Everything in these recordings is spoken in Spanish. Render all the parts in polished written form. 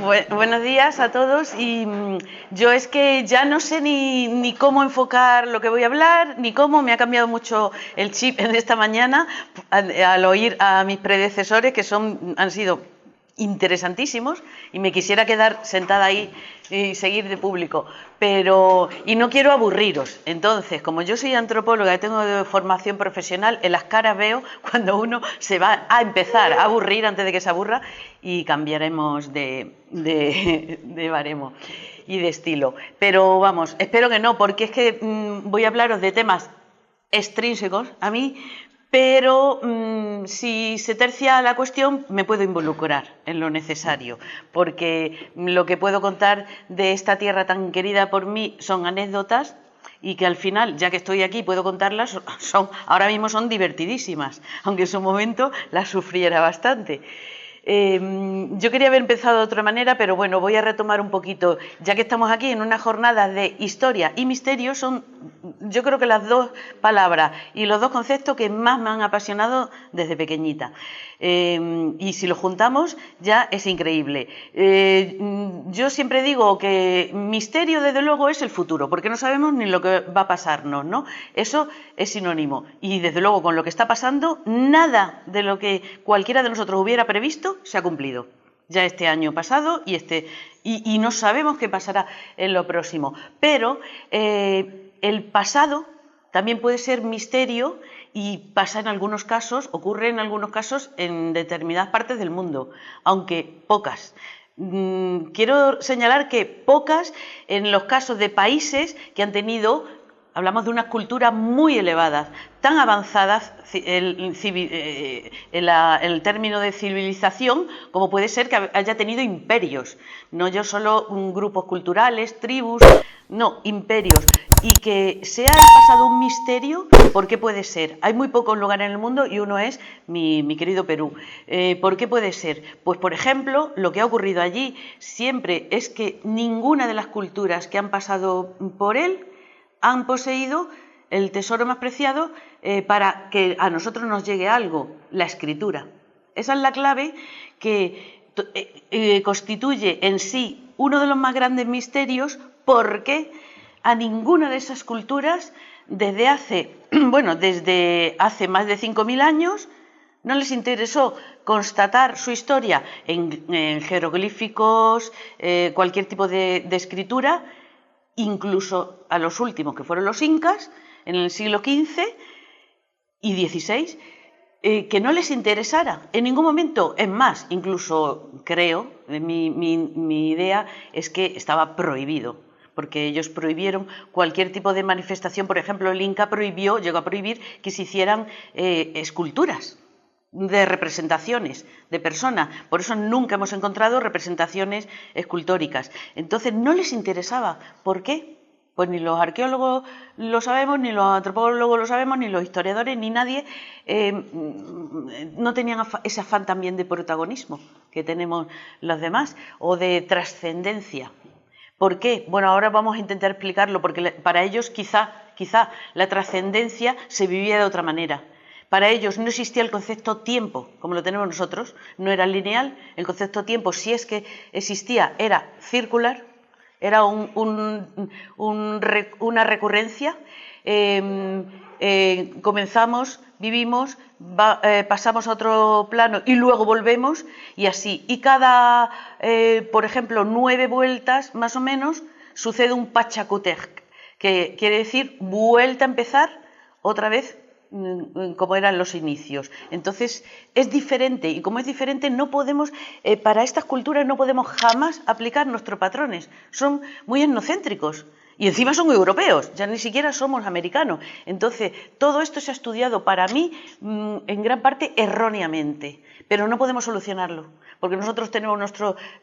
Buenos días a todos y yo es que ya no sé ni cómo enfocar lo que voy a hablar, ni cómo me ha cambiado mucho el chip en esta mañana al oír a mis predecesores que han sido interesantísimos y me quisiera quedar sentada ahí y seguir de público, y no quiero aburriros. Entonces, como yo soy antropóloga y tengo de formación profesional, en las caras veo cuando uno se va a empezar a aburrir antes de que se aburra y cambiaremos de baremo y de estilo. Pero vamos, espero que no, porque es que voy a hablaros de temas extrínsecos a mí, pero si se tercia la cuestión me puedo involucrar en lo necesario, porque lo que puedo contar de esta tierra tan querida por mí son anécdotas y que al final, ya que estoy aquí, puedo contarlas, ahora mismo son divertidísimas, aunque en su momento las sufriera bastante. Yo quería haber empezado de otra manera, pero bueno, voy a retomar un poquito, ya que estamos aquí en una jornada de historia y misterio, son yo creo que las dos palabras y los dos conceptos que más me han apasionado desde pequeñita. Y si los juntamos ya es increíble. Yo siempre digo que misterio desde luego es el futuro, porque no sabemos ni lo que va a pasarnos, ¿no? Eso es sinónimo. Y desde luego con lo que está pasando, nada de lo que cualquiera de nosotros hubiera previsto se ha cumplido. Ya este año pasado y no sabemos qué pasará en lo próximo. Pero el pasado también puede ser misterio y pasa en algunos casos, ocurre en algunos casos en determinadas partes del mundo, aunque pocas. Quiero señalar que pocas en los casos de países que han tenido, hablamos de unas culturas muy elevadas, tan avanzadas el término de civilización como puede ser que haya tenido imperios, no yo solo grupos culturales, tribus, no, imperios, y que sea el pasado un misterio. ¿Por qué puede ser? Hay muy pocos lugares en el mundo y uno es mi querido Perú. ¿Por qué puede ser? Pues por ejemplo, lo que ha ocurrido allí siempre es que ninguna de las culturas que han pasado por él han poseído el tesoro más preciado para que a nosotros nos llegue algo, la escritura. Esa es la clave que constituye en sí uno de los más grandes misterios, porque a ninguna de esas culturas desde hace más de 5.000 años no les interesó constatar su historia en jeroglíficos, cualquier tipo de escritura, incluso a los últimos, que fueron los incas, en el siglo XV y XVI, que no les interesara en ningún momento. Es más, incluso creo, mi idea es que estaba prohibido, porque ellos prohibieron cualquier tipo de manifestación. Por ejemplo, el Inca llegó a prohibir que se hicieran esculturas de representaciones de personas. Por eso nunca hemos encontrado representaciones escultóricas. Entonces no les interesaba. ¿Por qué? Pues ni los arqueólogos lo sabemos, ni los antropólogos lo sabemos, ni los historiadores, ni nadie. No tenían ese afán también de protagonismo que tenemos los demás, o de trascendencia. ¿Por qué? Bueno, ahora vamos a intentar explicarlo, porque para ellos quizá la trascendencia se vivía de otra manera. Para ellos no existía el concepto tiempo, como lo tenemos nosotros, no era lineal. El concepto tiempo, si es que existía, era circular, era una recurrencia. Comenzamos, vivimos, pasamos a otro plano y luego volvemos, y así. Y cada, por ejemplo, 9 vueltas más o menos, sucede un Pachacútec, que quiere decir vuelta a empezar otra vez como eran los inicios. Entonces es diferente, y como es diferente no podemos, para estas culturas no podemos jamás aplicar nuestros patrones. Son muy etnocéntricos y encima son europeos, ya ni siquiera somos americanos. Entonces todo esto se ha estudiado, para mí, en gran parte erróneamente, pero no podemos solucionarlo, porque nosotros tenemos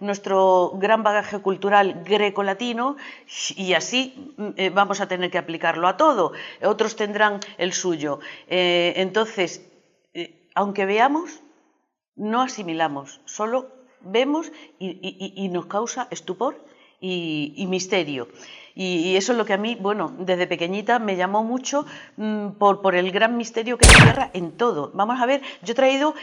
nuestro gran bagaje cultural greco-latino, y así vamos a tener que aplicarlo a todo. Otros tendrán el suyo. Entonces, aunque veamos, no asimilamos, solo vemos y nos causa estupor y misterio. Y eso es lo que a mí, bueno, desde pequeñita me llamó mucho por el gran misterio que encierra en todo. Vamos a ver, yo he traído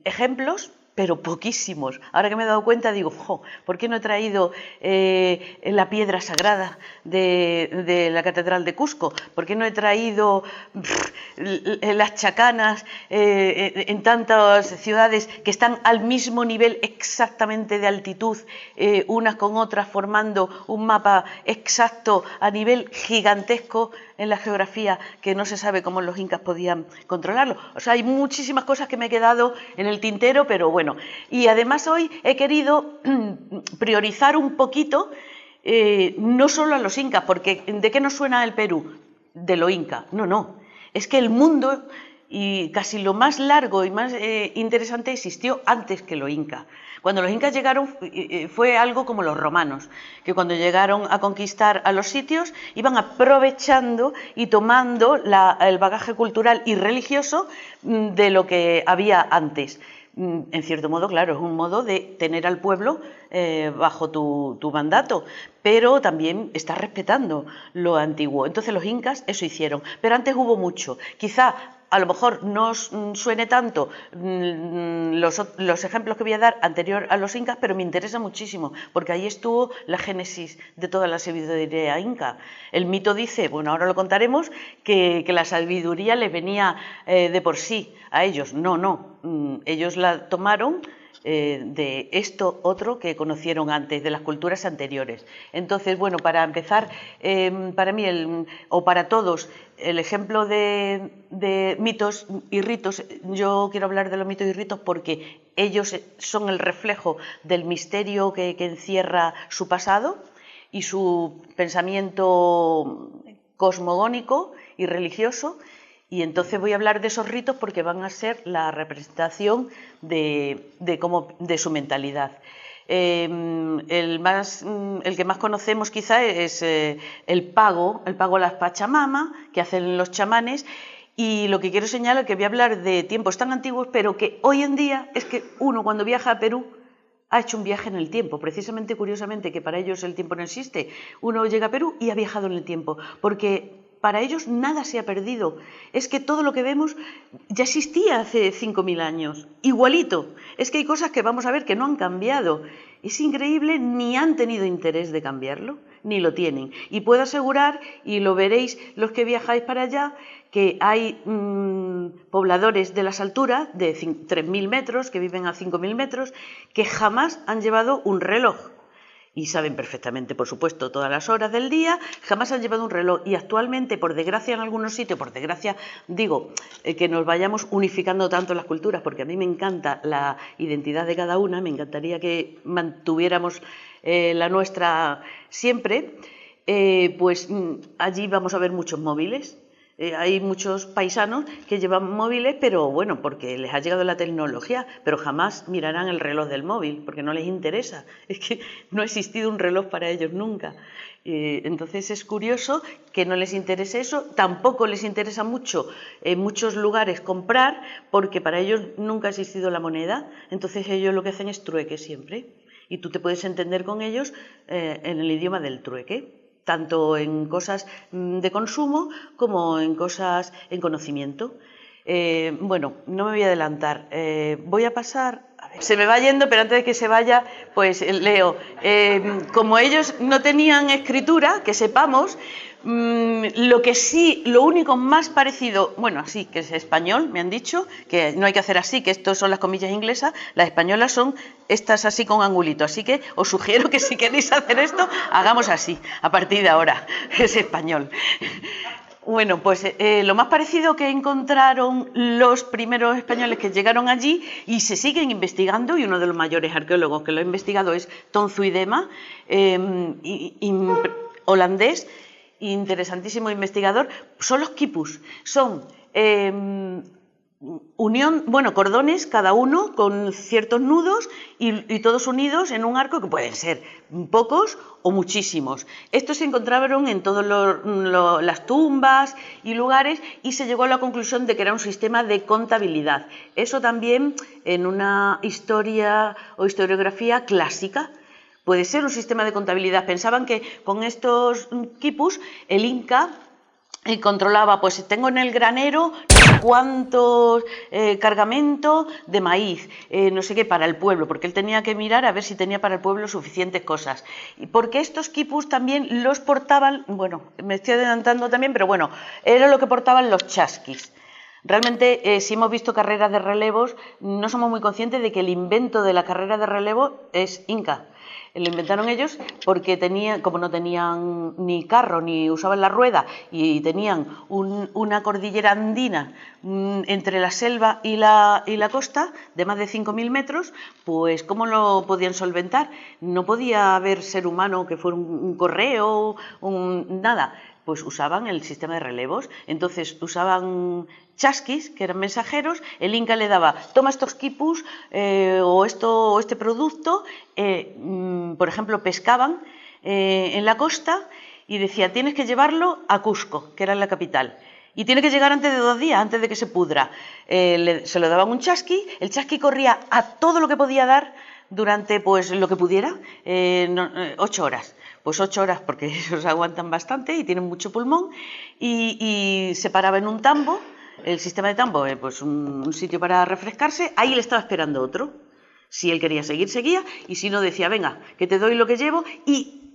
ejemplos pero poquísimos. Ahora que me he dado cuenta digo, jo, ¿por qué no he traído la piedra sagrada de la Catedral de Cusco? ¿Por qué no he traído las chacanas en tantas ciudades que están al mismo nivel exactamente de altitud, unas con otras, formando un mapa exacto a nivel gigantesco en la geografía, que no se sabe cómo los incas podían controlarlo? O sea, hay muchísimas cosas que me he quedado en el tintero, pero bueno. Y además hoy he querido priorizar un poquito, no solo a los incas, porque ¿de qué nos suena el Perú? De lo inca. No, no. Es que el mundo, y casi lo más largo y más interesante, existió antes que lo inca. Cuando los incas llegaron fue algo como los romanos, que cuando llegaron a conquistar a los sitios iban aprovechando y tomando el bagaje cultural y religioso de lo que había antes. En cierto modo, claro, es un modo de tener al pueblo bajo tu mandato, pero también estás respetando lo antiguo. Entonces los incas eso hicieron, pero antes hubo mucho. Quizá a lo mejor no os suene tanto los ejemplos que voy a dar anterior a los incas, pero me interesa muchísimo, porque ahí estuvo la génesis de toda la sabiduría inca. El mito dice, bueno, ahora lo contaremos, que la sabiduría les venía de por sí a ellos. No, no, ellos la tomaron de esto otro que conocieron antes, de las culturas anteriores. Entonces, bueno, para empezar, para mí, o para todos, el ejemplo de mitos y ritos, yo quiero hablar de los mitos y ritos porque ellos son el reflejo del misterio que encierra su pasado y su pensamiento cosmogónico y religioso. Y entonces voy a hablar de esos ritos porque van a ser la representación de su mentalidad. El que más conocemos quizá es el pago a las Pachamama que hacen los chamanes. Y lo que quiero señalar es que voy a hablar de tiempos tan antiguos, pero que hoy en día es que uno cuando viaja a Perú ha hecho un viaje en el tiempo, precisamente, curiosamente, que para ellos el tiempo no existe. Uno llega a Perú y ha viajado en el tiempo, porque para ellos nada se ha perdido. Es que todo lo que vemos ya existía hace 5.000 años, igualito. Es que hay cosas que vamos a ver que no han cambiado. Es increíble, ni han tenido interés de cambiarlo, ni lo tienen. Y puedo asegurar, y lo veréis los que viajáis para allá, que hay pobladores de las alturas, de 3.000 metros, que viven a 5.000 metros, que jamás han llevado un reloj. Y saben perfectamente, por supuesto, todas las horas del día, jamás han llevado un reloj. Y actualmente, por desgracia en algunos sitios, por desgracia digo, que nos vayamos unificando tanto las culturas, porque a mí me encanta la identidad de cada una, me encantaría que mantuviéramos la nuestra siempre, pues allí vamos a ver muchos móviles. Hay muchos paisanos que llevan móviles, pero bueno, porque les ha llegado la tecnología, pero jamás mirarán el reloj del móvil, porque no les interesa. Es que no ha existido un reloj para ellos nunca. Entonces es curioso que no les interese eso, tampoco les interesa mucho en muchos lugares comprar, porque para ellos nunca ha existido la moneda, entonces ellos lo que hacen es trueque siempre. Y tú te puedes entender con ellos en el idioma del trueque, tanto en cosas de consumo como en cosas en conocimiento. Bueno, no me voy a adelantar. Voy a pasar... A ver, se me va yendo, pero antes de que se vaya, pues leo. Como ellos no tenían escritura, que sepamos, lo único más parecido, bueno, así, que es español, me han dicho, que no hay que hacer así, que estos son las comillas inglesas, las españolas son estas así con angulito, así que os sugiero que si queréis hacer esto, hagamos así, a partir de ahora, es español. Bueno, pues lo más parecido que encontraron los primeros españoles que llegaron allí y se siguen investigando, y uno de los mayores arqueólogos que lo ha investigado es Tonzuidema, holandés, interesantísimo investigador, son los quipus. Son cordones, cada uno con ciertos nudos y todos unidos en un arco que pueden ser pocos o muchísimos. Estos se encontraron en todas las tumbas y lugares y se llegó a la conclusión de que era un sistema de contabilidad. Eso también en una historia o historiografía clásica puede ser un sistema de contabilidad. Pensaban que con estos quipus el Inca y controlaba, pues tengo en el granero cuántos cargamentos de maíz, no sé qué, para el pueblo, porque él tenía que mirar a ver si tenía para el pueblo suficientes cosas. Y porque estos quipus también los portaban, bueno, me estoy adelantando también, pero bueno, era lo que portaban los chasquis. Realmente, si hemos visto carreras de relevos, no somos muy conscientes de que el invento de la carrera de relevo es inca. Lo inventaron ellos porque como no tenían ni carro ni usaban la rueda y tenían una cordillera andina entre la selva y la costa de más de 5.000 metros, pues ¿cómo lo podían solventar? No podía haber ser humano que fuera un correo, nada. Pues usaban el sistema de relevos. Entonces usaban chasquis, que eran mensajeros. El inca le daba, toma estos quipus o este producto. Por ejemplo, pescaban en la costa y decía, tienes que llevarlo a Cusco, que era la capital. Y tiene que llegar antes de 2 días, antes de que se pudra. Se lo daban un chasqui, el chasqui corría a todo lo que podía dar durante pues lo que pudiera, 8 horas. Pues 8 horas porque esos aguantan bastante y tienen mucho pulmón, y se paraba en un tambo, el sistema de tambo, pues un sitio para refrescarse, ahí le estaba esperando otro. Si él quería seguir, seguía, y si no decía, venga, que te doy lo que llevo,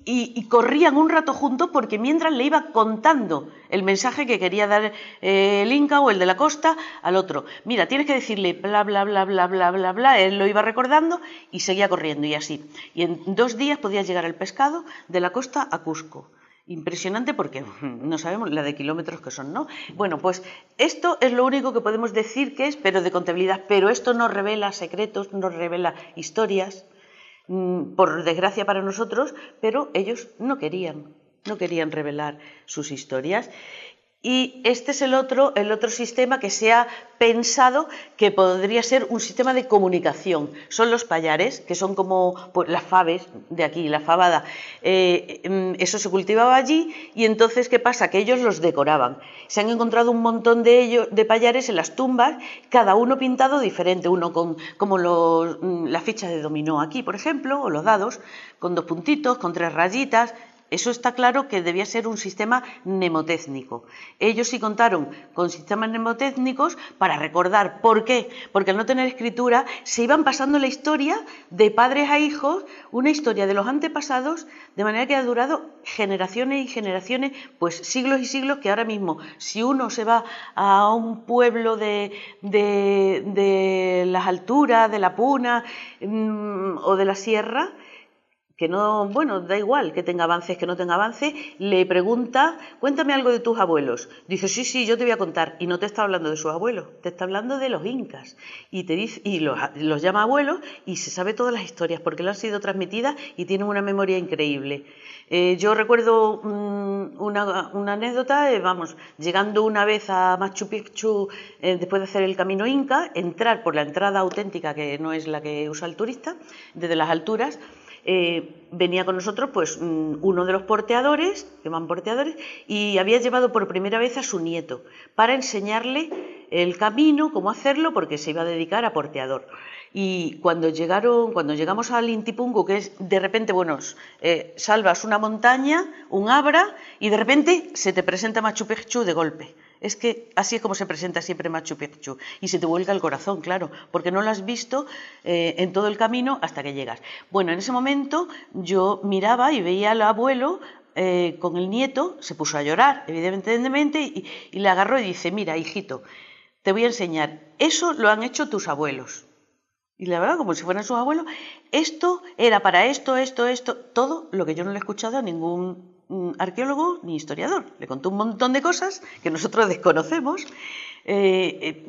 y corrían un rato juntos porque mientras le iba contando el mensaje que quería dar el inca o el de la costa al otro. Mira, tienes que decirle bla, bla, bla, bla, bla, bla, bla. Él lo iba recordando y seguía corriendo y así. Y en 2 días podía llegar el pescado de la costa a Cusco. Impresionante porque no sabemos la de kilómetros que son, ¿no? Bueno, pues esto es lo único que podemos decir que es, pero de contabilidad. Pero esto no revela secretos, no revela historias, por desgracia para nosotros, pero ellos no querían revelar sus historias. Y este es el otro sistema que se ha pensado que podría ser un sistema de comunicación. Son los pallares, que son como pues, las faves de aquí, la fabada. Eso se cultivaba allí y entonces, ¿qué pasa? Que ellos los decoraban. Se han encontrado un montón de pallares en las tumbas, cada uno pintado diferente, uno con como las fichas de dominó aquí, por ejemplo, o los dados, con 2 puntitos, con 3 rayitas. Eso está claro que debía ser un sistema mnemotécnico. Ellos sí contaron con sistemas mnemotécnicos para recordar. ¿Por qué? Porque al no tener escritura se iban pasando la historia de padres a hijos, una historia de los antepasados, de manera que ha durado generaciones y generaciones, pues siglos y siglos, que ahora mismo si uno se va a un pueblo de las alturas, de la Puna o de la Sierra, que no, bueno, da igual que tenga avances, que no tenga avance, le pregunta, cuéntame algo de tus abuelos. Dice, sí, yo te voy a contar. Y no te está hablando de sus abuelos, te está hablando de los incas. Y te dice, y los llama abuelos y se sabe todas las historias porque le han sido transmitidas y tienen una memoria increíble. Yo recuerdo una anécdota, vamos, llegando una vez a Machu Picchu después de hacer el camino inca, entrar por la entrada auténtica, que no es la que usa el turista, desde las alturas. Venía con nosotros pues uno de los porteadores, que llaman porteadores, y había llevado por primera vez a su nieto para enseñarle el camino, cómo hacerlo, porque se iba a dedicar a porteador. Y cuando llegamos al Intipungu, que es de repente, bueno, salvas una montaña, un abra, y de repente se te presenta Machu Picchu de golpe. Es que así es como se presenta siempre Machu Picchu. Y se te vuelca el corazón, claro, porque no lo has visto en todo el camino hasta que llegas. Bueno, en ese momento yo miraba y veía al abuelo con el nieto, se puso a llorar, evidentemente, y le agarró y dice, mira, hijito, te voy a enseñar, eso lo han hecho tus abuelos. Y la verdad, como si fueran sus abuelos, esto era para esto, todo lo que yo no le he escuchado a ningún arqueólogo ni historiador. Le contó un montón de cosas que nosotros desconocemos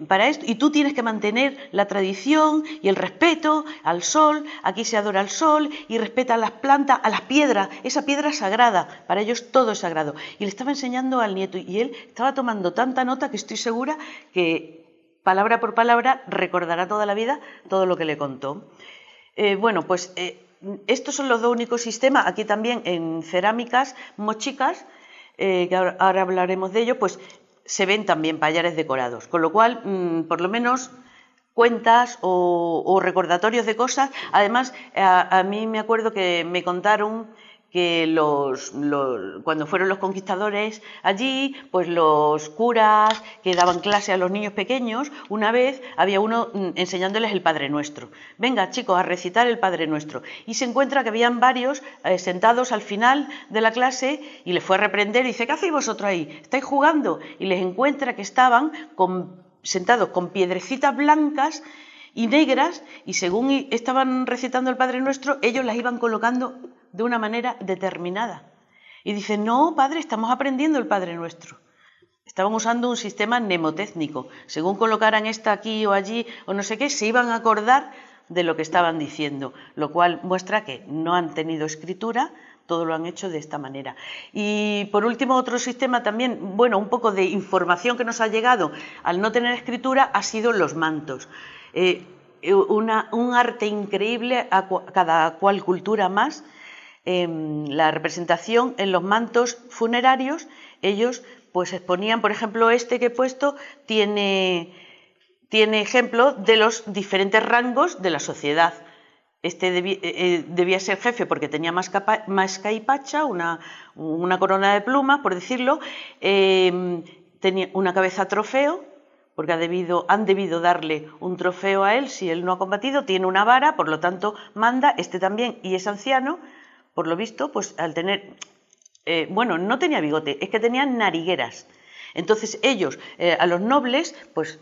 para esto, y tú tienes que mantener la tradición y el respeto al sol. Aquí se adora al sol y respeta a las plantas, a las piedras, esa piedra es sagrada, para ellos todo es sagrado. Y le estaba enseñando al nieto y él estaba tomando tanta nota que estoy segura que palabra por palabra recordará toda la vida todo lo que le contó. Bueno, pues estos son los 2 únicos sistemas. Aquí también en cerámicas mochicas, que ahora hablaremos de ello, pues se ven también pallares decorados, con lo cual por lo menos cuentas o recordatorios de cosas. Además, a mí me acuerdo que me contaron que cuando fueron los conquistadores allí, pues los curas que daban clase a los niños pequeños, una vez había uno enseñándoles el Padre Nuestro. Venga, chicos, a recitar el Padre Nuestro. Y se encuentra que habían varios sentados al final de la clase y les fue a reprender y dice, ¿qué hacéis vosotros ahí? ¿Estáis jugando? Y les encuentra que estaban sentados con piedrecitas blancas y negras, y según estaban recitando el Padre Nuestro, ellos las iban colocando de una manera determinada. Y dicen, no, padre, estamos aprendiendo el Padre Nuestro. Estaban usando un sistema mnemotécnico. Según colocaran esta aquí o allí o no sé qué, se iban a acordar de lo que estaban diciendo, lo cual muestra que no han tenido escritura, todo lo han hecho de esta manera. Y por último, otro sistema también, bueno, un poco de información que nos ha llegado al no tener escritura, ha sido los mantos. Un arte increíble, a cada cual cultura más. La representación en los mantos funerarios, ellos pues exponían, por ejemplo, este que he puesto tiene ejemplo de los diferentes rangos de la sociedad. Este debía ser jefe porque tenía máscara y pacha, una corona de plumas, por decirlo, tenía una cabeza trofeo, porque han debido darle un trofeo a él si él no ha combatido, tiene una vara, por lo tanto manda, este también, y es anciano. Por lo visto, pues al tener, bueno, no tenía bigote, es que tenían narigueras. Entonces ellos, a los nobles, pues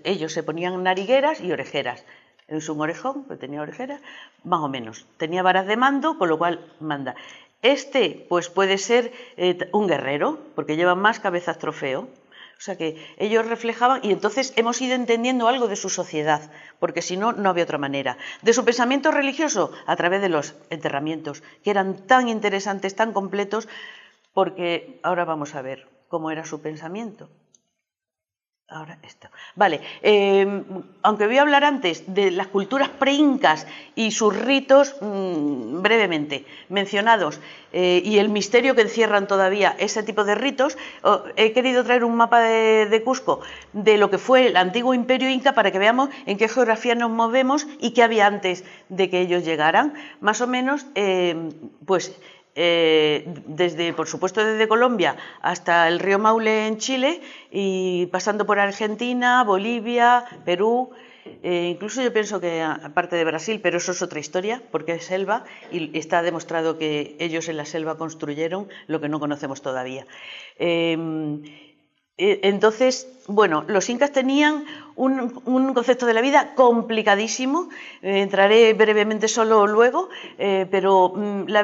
ellos se ponían narigueras y orejeras. Es un orejón, que tenía orejeras, más o menos. Tenía varas de mando, con lo cual manda. Este, pues puede ser un guerrero, porque lleva más cabezas trofeo. O sea que ellos reflejaban, y entonces hemos ido entendiendo algo de su sociedad, porque si no, no había otra manera. De su pensamiento religioso, a través de los enterramientos, que eran tan interesantes, tan completos, porque ahora vamos a ver cómo era su pensamiento. Ahora esto. Vale, aunque voy a hablar antes de las culturas preincas y sus ritos, brevemente mencionados, y el misterio que encierran todavía ese tipo de ritos, he querido traer un mapa de Cusco de lo que fue el antiguo imperio inca para que veamos en qué geografía nos movemos y qué había antes de que ellos llegaran. Más o menos, pues... por supuesto desde Colombia hasta el río Maule en Chile y pasando por Argentina, Bolivia, Perú, incluso yo pienso que aparte de Brasil, pero eso es otra historia porque es selva y está demostrado que ellos en la selva construyeron lo que no conocemos todavía. Entonces, bueno, los incas tenían un concepto de la vida complicadísimo, entraré brevemente solo luego, pero la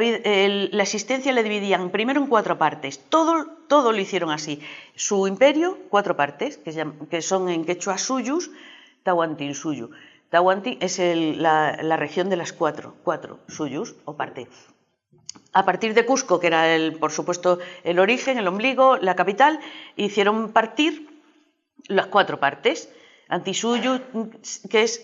existencia la dividían primero en 4 partes, todo lo hicieron así. Su imperio, 4 partes, que son en quechua suyus, Tahuantinsuyu. Tahuantin es la región de las 4 suyus o parte. A partir de Cusco, que era por supuesto el origen, el ombligo, la capital, hicieron partir las 4 partes. Antisuyu, que es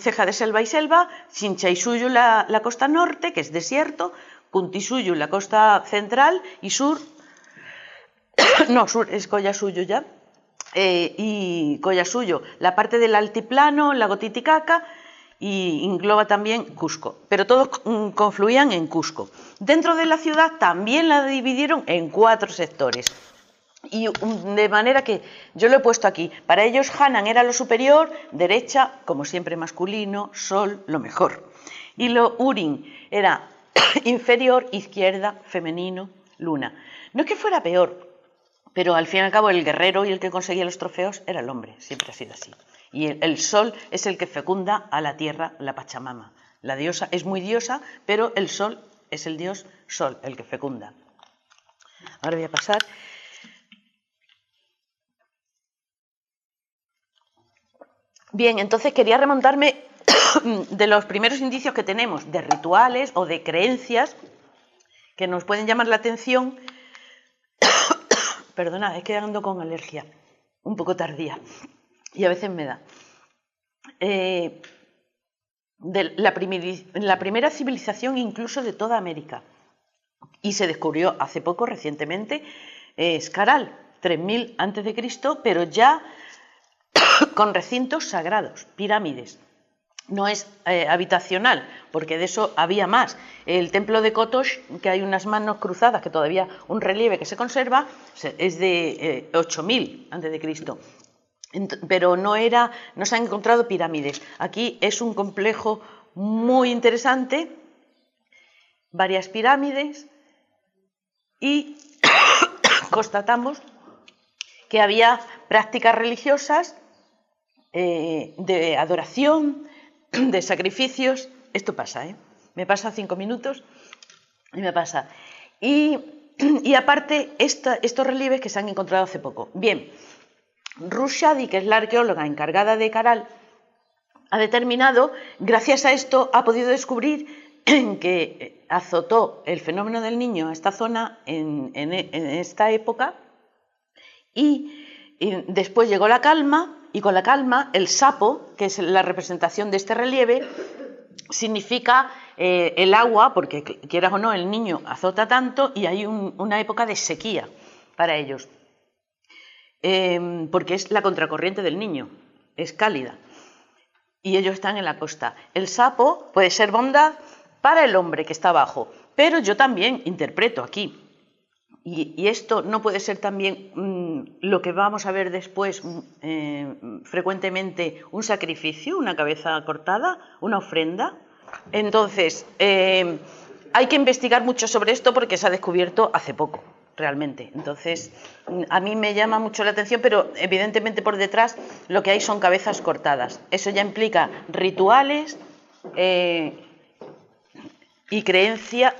ceja de selva y selva, Chinchaysuyu, la costa norte, que es desierto, Kuntisuyu, la costa central, y sur, no, sur es Collasuyo ya, y Collasuyo, la parte del altiplano, el lago Titicaca, y engloba también Cusco, pero todos confluían en Cusco. Dentro de la ciudad también la dividieron en 4 sectores. Y de manera que yo lo he puesto aquí. Para ellos Hanan era lo superior, derecha, como siempre masculino, sol, lo mejor. Y lo Urin era inferior, izquierda, femenino, luna. No es que fuera peor, pero al fin y al cabo el guerrero y el que conseguía los trofeos era el hombre, siempre ha sido así. Y el sol es el que fecunda a la tierra, la Pachamama. La diosa es muy diosa, pero el sol es el dios sol, el que fecunda. Ahora voy a pasar. Bien, entonces quería remontarme de los primeros indicios que tenemos de rituales o de creencias que nos pueden llamar la atención. Perdonad, es que ando con alergia, un poco tardía. Y a veces me da. De la primera civilización incluso de toda América. Y se descubrió hace poco, recientemente, Escaral, 3000 a.C., pero ya con recintos sagrados, pirámides. no es habitacional, porque de eso había más. El templo de Kotosh, que hay unas manos cruzadas, que todavía un relieve que se conserva, es de 8000 a.C. Pero no se han encontrado pirámides. Aquí es un complejo muy interesante, varias pirámides, y constatamos que había prácticas religiosas de adoración, de sacrificios. Esto pasa, me pasa 5 minutos y me pasa. Y aparte, estos relieves que se han encontrado hace poco. Bien, Rushdi, que es la arqueóloga encargada de Caral, ha determinado, gracias a esto, ha podido descubrir que azotó el fenómeno del Niño a esta zona en esta época, y después llegó la calma, y con la calma el sapo, que es la representación de este relieve, significa el agua, porque quieras o no, el Niño azota tanto y hay una época de sequía para ellos, porque es la contracorriente del Niño, es cálida, y ellos están en la costa. El sapo puede ser bondad para el hombre que está abajo, pero yo también interpreto aquí, y esto no puede ser también lo que vamos a ver después frecuentemente, un sacrificio, una cabeza cortada, una ofrenda. Entonces, hay que investigar mucho sobre esto porque se ha descubierto hace poco, realmente. Entonces, a mí me llama mucho la atención, pero evidentemente por detrás lo que hay son cabezas cortadas. Eso ya implica rituales y creencia,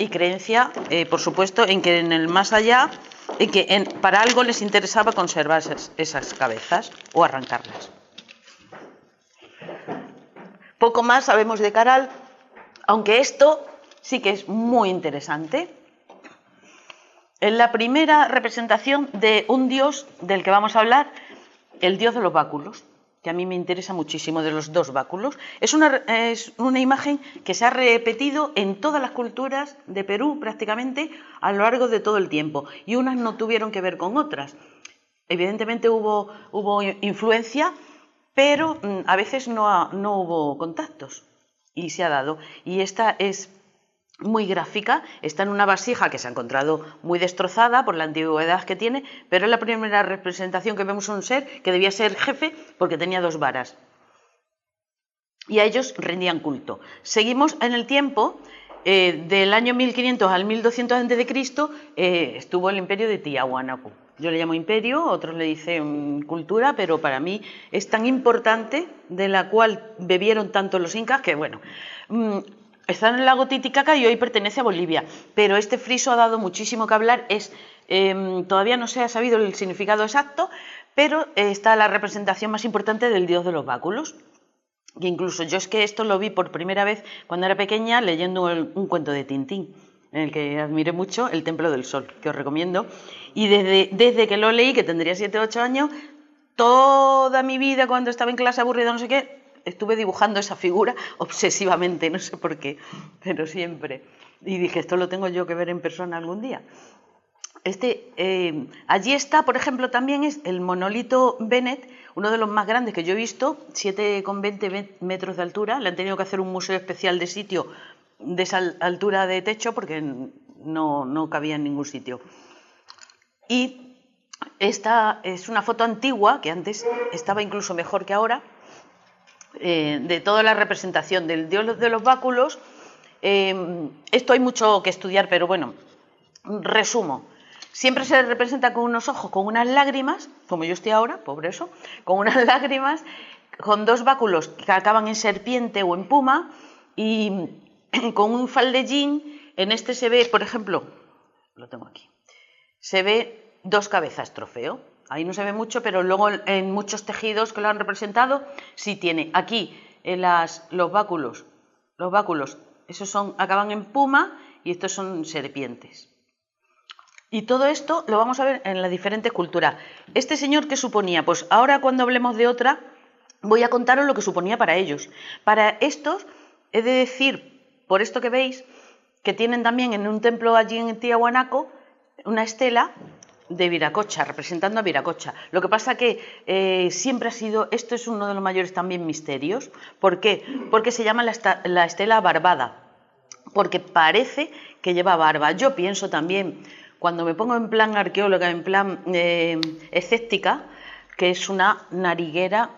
por supuesto, en que en el más allá, en que para algo les interesaba conservar esas cabezas o arrancarlas. Poco más sabemos de Caral, aunque esto sí que es muy interesante. En la primera representación de un dios del que vamos a hablar, el dios de los báculos, que a mí me interesa muchísimo, de los 2 báculos. Es una imagen que se ha repetido en todas las culturas de Perú prácticamente a lo largo de todo el tiempo, y unas no tuvieron que ver con otras. Evidentemente hubo influencia, pero a veces no hubo contactos y se ha dado. Y esta es muy gráfica, está en una vasija que se ha encontrado muy destrozada por la antigüedad que tiene, pero es la primera representación que vemos un ser que debía ser jefe porque tenía 2 varas. Y a ellos rendían culto. Seguimos en el tiempo, del año 1500 al 1200 a.C. Estuvo el imperio de Tiahuanaco. Yo le llamo imperio, otros le dicen cultura, pero para mí es tan importante, de la cual bebieron tanto los incas, que bueno, está en el lago Titicaca y hoy pertenece a Bolivia, pero este friso ha dado muchísimo que hablar. Todavía no se ha sabido el significado exacto, pero está la representación más importante del dios de los báculos. Que incluso yo es que esto lo vi por primera vez cuando era pequeña leyendo un cuento de Tintín, en el que admiré mucho, El Templo del Sol, que os recomiendo. Y desde que lo leí, que tendría 7 o 8 años, toda mi vida cuando estaba en clase aburrida, no sé qué, estuve dibujando esa figura obsesivamente, no sé por qué, pero siempre. Y dije, esto lo tengo yo que ver en persona algún día. Allí está, por ejemplo, también es el monolito Bennett, uno de los más grandes que yo he visto, 7,20 metros de altura. Le han tenido que hacer un museo especial de sitio de esa altura de techo porque no cabía en ningún sitio. Y esta es una foto antigua, que antes estaba incluso mejor que ahora, de toda la representación del dios de los báculos. Esto hay mucho que estudiar, pero bueno, resumo. Siempre se representa con unos ojos, con unas lágrimas, como yo estoy ahora, pobre eso, con unas lágrimas, con 2 báculos que acaban en serpiente o en puma, y con un faldellín. En este se ve, por ejemplo, lo tengo aquí, se ve 2 cabezas trofeo. Ahí no se ve mucho, pero luego en muchos tejidos que lo han representado sí tiene. Aquí los báculos, esos acaban en puma y estos son serpientes. Y todo esto lo vamos a ver en las diferentes culturas. Este señor, ¿qué suponía? Pues ahora, cuando hablemos de otra, voy a contaros lo que suponía para ellos. Para estos, he de decir, por esto que veis, que tienen también en un templo allí en Tiahuanaco una estela de Viracocha, representando a Viracocha. Lo que pasa que siempre ha sido, esto es uno de los mayores también misterios. ¿Por qué? Porque se llama la estela barbada, porque parece que lleva barba. Yo pienso también, cuando me pongo en plan arqueóloga, en plan escéptica, que es una nariguera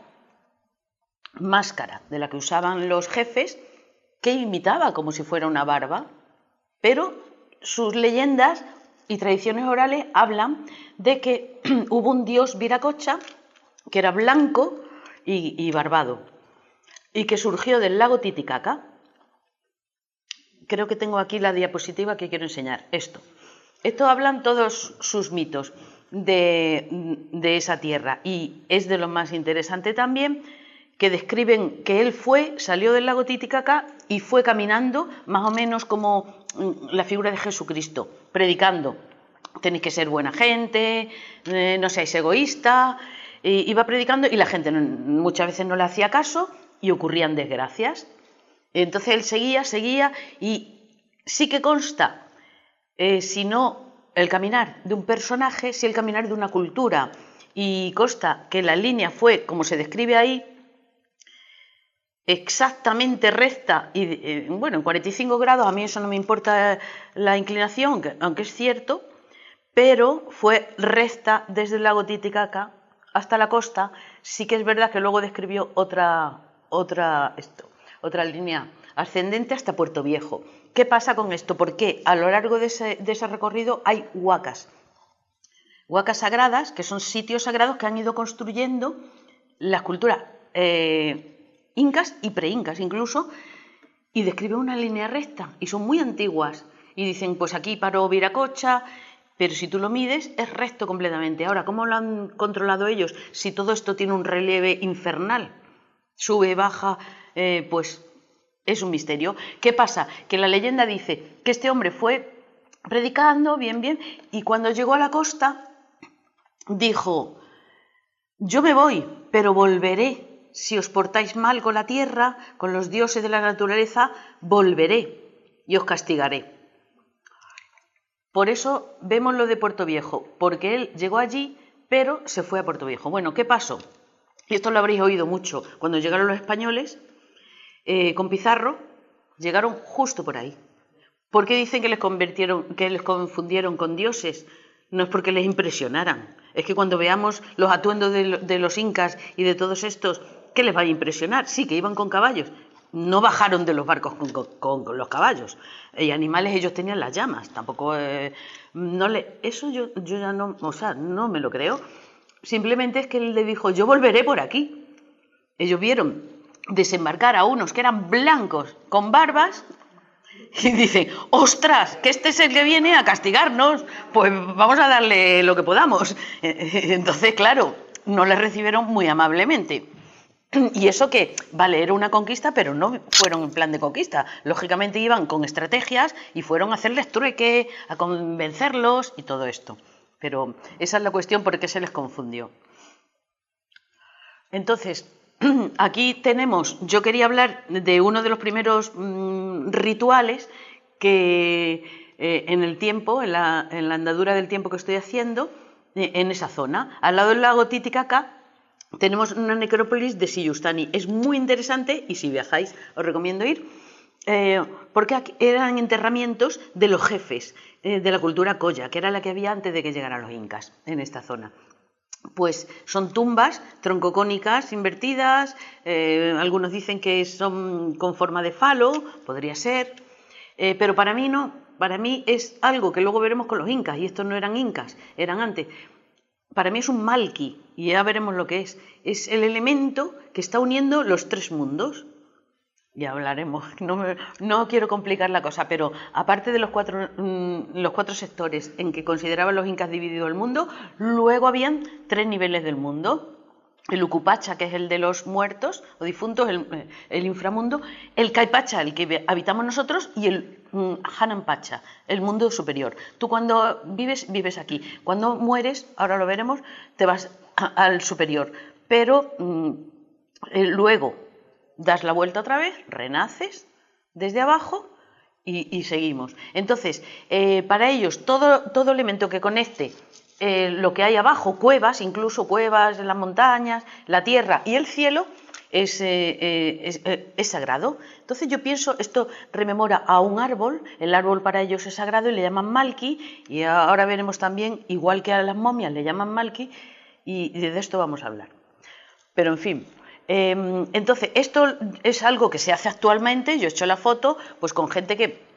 máscara de la que usaban los jefes, que imitaba como si fuera una barba, pero sus leyendas y tradiciones orales hablan de que hubo un dios Viracocha que era blanco y barbado y que surgió del lago Titicaca. Creo que tengo aquí la diapositiva que quiero enseñar. Esto hablan todos sus mitos de esa tierra, y es de lo más interesante también que describen que él salió del lago Titicaca y fue caminando más o menos como la figura de Jesucristo, predicando: tenéis que ser buena gente, no seáis egoístas. Iba predicando y la gente muchas veces no le hacía caso y ocurrían desgracias. Entonces él seguía, y sí que consta, si no el caminar de un personaje, sí el caminar de una cultura, y consta que la línea fue, como se describe ahí, exactamente recta, y bueno, en 45 grados, a mí eso no me importa la inclinación, aunque es cierto, pero fue recta desde el lago Titicaca hasta la costa. Sí que es verdad que luego describió otra línea ascendente hasta Puerto Viejo. ¿Qué pasa con esto? Porque a lo largo de ese recorrido hay huacas sagradas, que son sitios sagrados que han ido construyendo las culturas incas y preincas incluso, y describen una línea recta, y son muy antiguas, y dicen, pues aquí paró Viracocha, pero si tú lo mides es recto completamente. Ahora, ¿cómo lo han controlado ellos si todo esto tiene un relieve infernal? Sube, baja, pues es un misterio. ¿Qué pasa? Que la leyenda dice que este hombre fue predicando bien, y cuando llegó a la costa dijo: yo me voy, pero volveré. Si os portáis mal con la tierra, con los dioses de la naturaleza, volveré y os castigaré. Por eso vemos lo de Puerto Viejo, porque él llegó allí, pero se fue a Puerto Viejo. Bueno, ¿qué pasó? Y esto lo habréis oído mucho. Cuando llegaron los españoles, con Pizarro, llegaron justo por ahí. ¿Por qué dicen que les confundieron con dioses? No es porque les impresionaran. Es que cuando veamos los atuendos de los incas y de todos estos, ¿qué les va a impresionar? Sí, que iban con caballos. No bajaron de los barcos con los caballos. Y animales ellos tenían las llamas. Tampoco... eso yo ya no... O sea, no me lo creo. Simplemente es que él le dijo: yo volveré por aquí. Ellos vieron desembarcar a unos que eran blancos con barbas y dicen: ostras, que este es el que viene a castigarnos, pues vamos a darle lo que podamos. Entonces, claro, no les recibieron muy amablemente. Y eso que, vale, era una conquista, pero no fueron en plan de conquista. Lógicamente iban con estrategias y fueron a hacerles trueque, a convencerlos y todo esto. Pero esa es la cuestión, por qué se les confundió. Entonces, aquí tenemos, yo quería hablar de uno de los primeros rituales que en el tiempo, en la andadura del tiempo que estoy haciendo, en esa zona. Al lado del lago Titicaca tenemos una necrópolis de Sillustani. Es muy interesante, y si viajáis os recomiendo ir, porque aquí eran enterramientos de los jefes de la cultura Colla, que era la que había antes de que llegaran los incas en esta zona. Pues son tumbas troncocónicas invertidas, algunos dicen que son con forma de falo, podría ser, pero para mí no. Para mí es algo que luego veremos con los incas, y estos no eran incas, eran antes. Para mí es un malqui, y ya veremos lo que es. Es el elemento que está uniendo los tres mundos. Ya hablaremos, no quiero complicar la cosa, pero aparte de los cuatro sectores en que consideraban los incas dividido el mundo, luego habían tres niveles del mundo. El Ucupacha, que es el de los muertos o difuntos, el inframundo; el Caipacha, el que habitamos nosotros; y el Hanampacha, el mundo superior. Tú cuando vives aquí. Cuando mueres, ahora lo veremos, te vas al superior. Pero luego das la vuelta otra vez, renaces desde abajo y seguimos. Entonces, para ellos, todo elemento que conecte lo que hay abajo, cuevas, incluso cuevas en las montañas, la tierra y el cielo, es sagrado. Entonces yo pienso, esto rememora a un árbol, el árbol para ellos es sagrado y le llaman Malki, y ahora veremos también, igual que a las momias le llaman Malki, y de esto vamos a hablar. Pero en fin, entonces esto es algo que se hace actualmente, yo he hecho la foto pues con gente que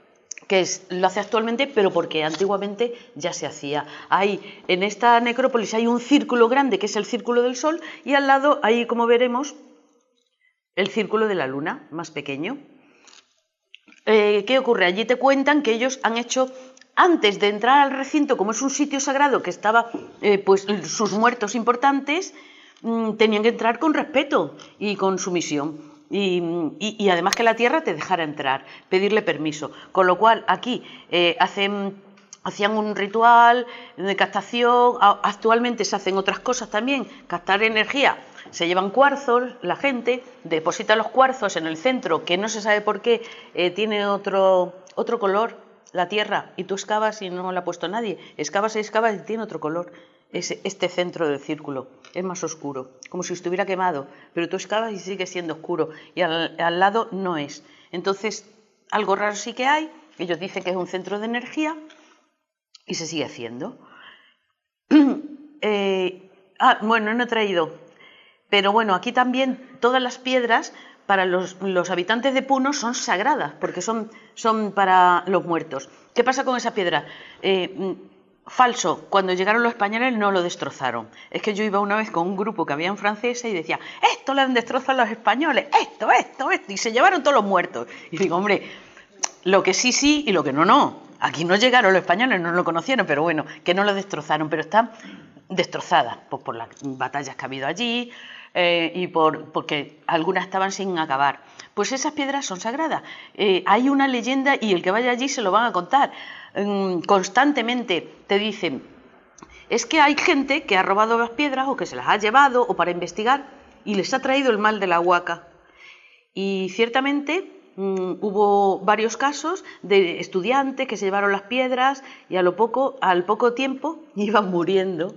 lo hace actualmente, pero porque antiguamente ya se hacía. En esta necrópolis hay un círculo grande que es el círculo del Sol y al lado, ahí como veremos, el círculo de la Luna, más pequeño. ¿Qué ocurre? Allí te cuentan que ellos han hecho, antes de entrar al recinto, como es un sitio sagrado que estaba, pues sus muertos importantes, tenían que entrar con respeto y con sumisión. Y además que la tierra te dejara entrar, pedirle permiso. Con lo cual aquí hacían un ritual de captación, actualmente se hacen otras cosas también, captar energía. Se llevan cuarzos, la gente deposita los cuarzos en el centro, que no se sabe por qué, tiene otro color la tierra, y tú excavas y no lo ha puesto nadie, excavas y excavas y tiene otro color. Este centro del círculo es más oscuro, como si estuviera quemado, pero tú excavas y sigue siendo oscuro, y al lado no es. Entonces, algo raro sí que hay, ellos dicen que es un centro de energía, y se sigue haciendo. Bueno, no he traído, pero bueno, aquí también todas las piedras para los habitantes de Puno son sagradas, porque son para los muertos. ¿Qué pasa con esa piedra? Falso, cuando llegaron los españoles no lo destrozaron. Es que yo iba una vez con un grupo que había en francés y decía, esto lo han destrozado los españoles, esto, y se llevaron todos los muertos. Y digo, hombre, lo que sí y lo que no. Aquí no llegaron los españoles, no lo conocieron, pero bueno, que no lo destrozaron, pero están destrozadas pues, por las batallas que ha habido allí y porque algunas estaban sin acabar. Pues esas piedras son sagradas. Hay una leyenda y el que vaya allí se lo van a contar. Constantemente te dicen, es que hay gente que ha robado las piedras o que se las ha llevado o para investigar y les ha traído el mal de la huaca. Y ciertamente hubo varios casos de estudiantes que se llevaron las piedras y al poco tiempo iban muriendo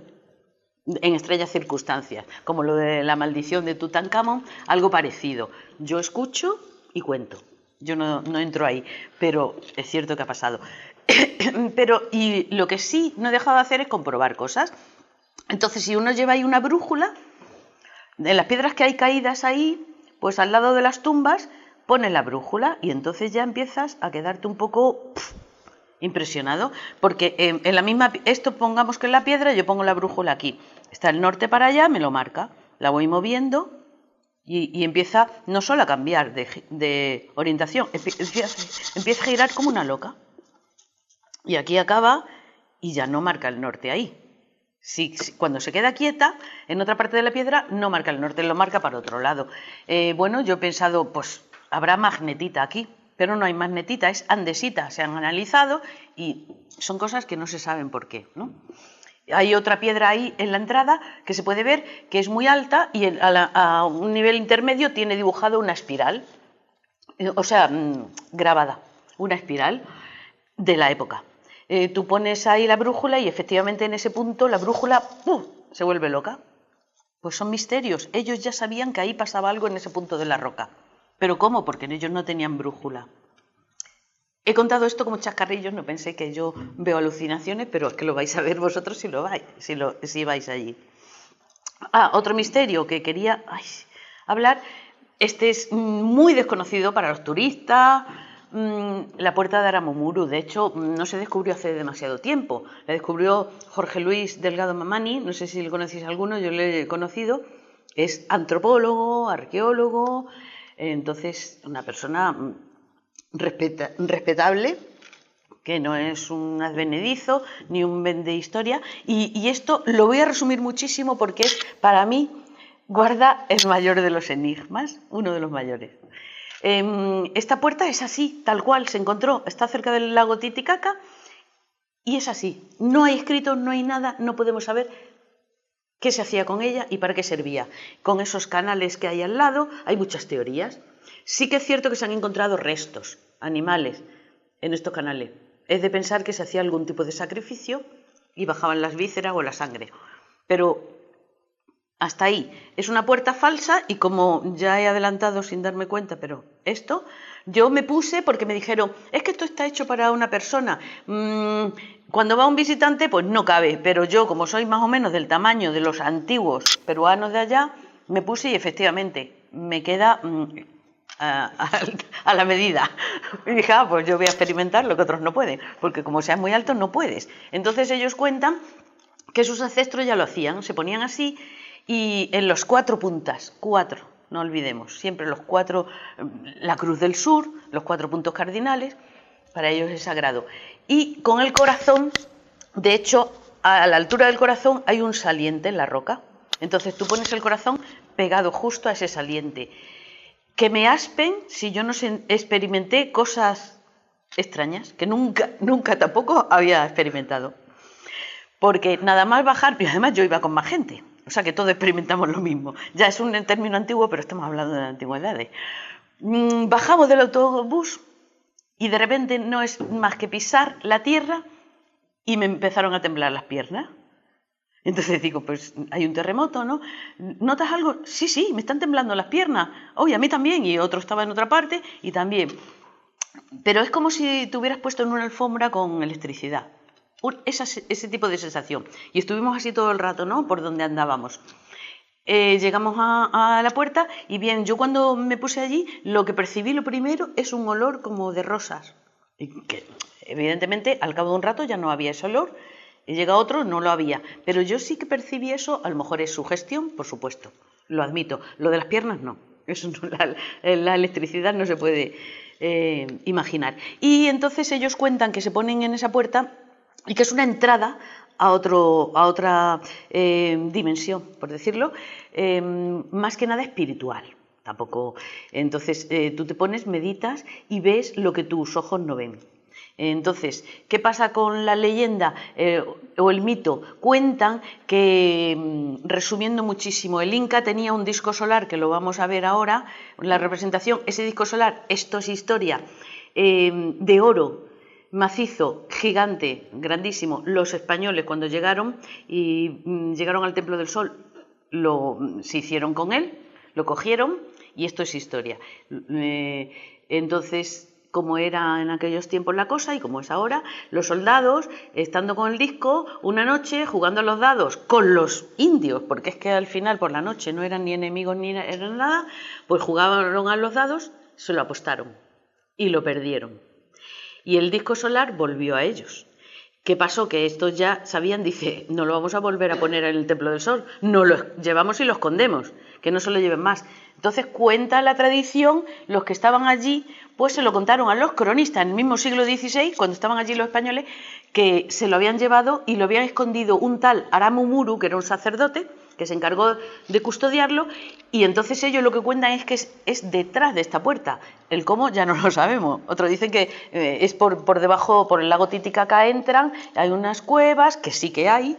en extrañas circunstancias, como lo de la maldición de Tutankamón, algo parecido. Yo escucho y cuento, yo no entro ahí, pero es cierto que ha pasado. Y lo que sí no he dejado de hacer es comprobar cosas. Entonces, si uno lleva ahí una brújula, en las piedras que hay caídas ahí, pues al lado de las tumbas, pones la brújula y entonces ya empiezas a quedarte un poco impresionado, porque en la misma, esto pongamos que en la piedra, yo pongo la brújula aquí, está el norte para allá, me lo marca, la voy moviendo y empieza no solo a cambiar de orientación, empieza a girar como una loca. Y aquí acaba y ya no marca el norte ahí. Cuando se queda quieta, en otra parte de la piedra no marca el norte, lo marca para otro lado. Bueno, yo he pensado, pues habrá magnetita aquí, pero no hay magnetita, es andesita. Se han analizado y son cosas que no se saben por qué, ¿no? Hay otra piedra ahí en la entrada que se puede ver que es muy alta y a un nivel intermedio tiene dibujado una espiral, o sea, grabada, una espiral de la época. Tú pones ahí la brújula y efectivamente en ese punto la brújula se vuelve loca. Pues son misterios. Ellos ya sabían que ahí pasaba algo en ese punto de la roca. ¿Pero cómo? Porque ellos no tenían brújula. He contado esto como chascarrillos, no pensé que yo veo alucinaciones, pero es que lo vais a ver vosotros si vais allí. Otro misterio que quería hablar, este es muy desconocido para los turistas. La puerta de Aramumuru, de hecho, no se descubrió hace demasiado tiempo. La descubrió Jorge Luis Delgado Mamani, no sé si le conocéis alguno, yo le he conocido. Es antropólogo, arqueólogo, entonces una persona respetable, que no es un advenedizo ni un vendehistoria. Y esto lo voy a resumir muchísimo porque es, para mí, guarda el mayor de los enigmas, uno de los mayores. Esta puerta es así, tal cual, se encontró, está cerca del lago Titicaca y es así. No hay escrito, no hay nada, no podemos saber qué se hacía con ella y para qué servía. Con esos canales que hay al lado hay muchas teorías. Sí que es cierto que se han encontrado restos, animales, en estos canales. Es de pensar que se hacía algún tipo de sacrificio y bajaban las vísceras o la sangre. Pero hasta ahí. Es una puerta falsa y como ya he adelantado sin darme cuenta, pero esto, yo me puse porque me dijeron, es que esto está hecho para una persona. Cuando va un visitante, pues no cabe, pero yo, como soy más o menos del tamaño de los antiguos peruanos de allá, me puse y efectivamente me queda a la medida. Y dije, pues yo voy a experimentar lo que otros no pueden, porque como seas muy alto no puedes. Entonces ellos cuentan que sus ancestros ya lo hacían, se ponían así y en los 4 puntas, 4, no olvidemos, siempre los 4, la cruz del sur, los 4 puntos cardinales, para ellos es sagrado. Y con el corazón, de hecho, a la altura del corazón hay un saliente en la roca. Entonces tú pones el corazón pegado justo a ese saliente. Que me aspen si yo no experimenté cosas extrañas, que nunca tampoco había experimentado. Porque nada más bajar, y además yo iba con más gente, o sea que todos experimentamos lo mismo. Ya es un término antiguo, pero estamos hablando de antigüedades. Bajamos del autobús y de repente no es más que pisar la tierra y me empezaron a temblar las piernas. Entonces digo, pues hay un terremoto, ¿no? ¿Notas algo? Sí, me están temblando las piernas. Oye, a mí también, y otro estaba en otra parte y también. Pero es como si te hubieras puesto en una alfombra con electricidad. Ese tipo de sensación. Y estuvimos así todo el rato, ¿no? Por donde andábamos. Llegamos a la puerta y bien, yo cuando me puse allí, lo que percibí lo primero es un olor como de rosas. Y que evidentemente al cabo de un rato ya no había ese olor. Y llega otro, no lo había. Pero yo sí que percibí eso, a lo mejor es sugestión, por supuesto. Lo admito. Lo de las piernas no. Eso no, la electricidad no se puede imaginar. Y entonces ellos cuentan que se ponen en esa puerta y que es una entrada a otra dimensión, por decirlo, más que nada espiritual. Tampoco. Entonces tú te pones, meditas y ves lo que tus ojos no ven. Entonces, ¿qué pasa con la leyenda o el mito? Cuentan que, resumiendo muchísimo, el Inca tenía un disco solar, que lo vamos a ver ahora, la representación, ese disco solar, esto es historia, de oro, macizo, gigante, grandísimo. Los españoles cuando llegaron llegaron al Templo del Sol, se hicieron con él, lo cogieron y esto es historia. Entonces, como era en aquellos tiempos la cosa y como es ahora, los soldados, estando con el disco, una noche jugando a los dados con los indios, porque es que al final por la noche no eran ni enemigos ni eran nada, pues jugaron a los dados, se lo apostaron y lo perdieron. Y el disco solar volvió a ellos. ¿Qué pasó? Que estos ya sabían, dice, no lo vamos a volver a poner en el Templo del Sol, no lo llevamos y lo escondemos, que no se lo lleven más. Entonces cuenta la tradición, los que estaban allí, pues se lo contaron a los cronistas en el mismo siglo XVI, cuando estaban allí los españoles, que se lo habían llevado y lo habían escondido un tal Aramumuru, que era un sacerdote, que se encargó de custodiarlo, y entonces ellos lo que cuentan es que es detrás de esta puerta. El cómo ya no lo sabemos. Otros dicen que es por debajo, por el lago Titicaca entran, hay unas cuevas, que sí que hay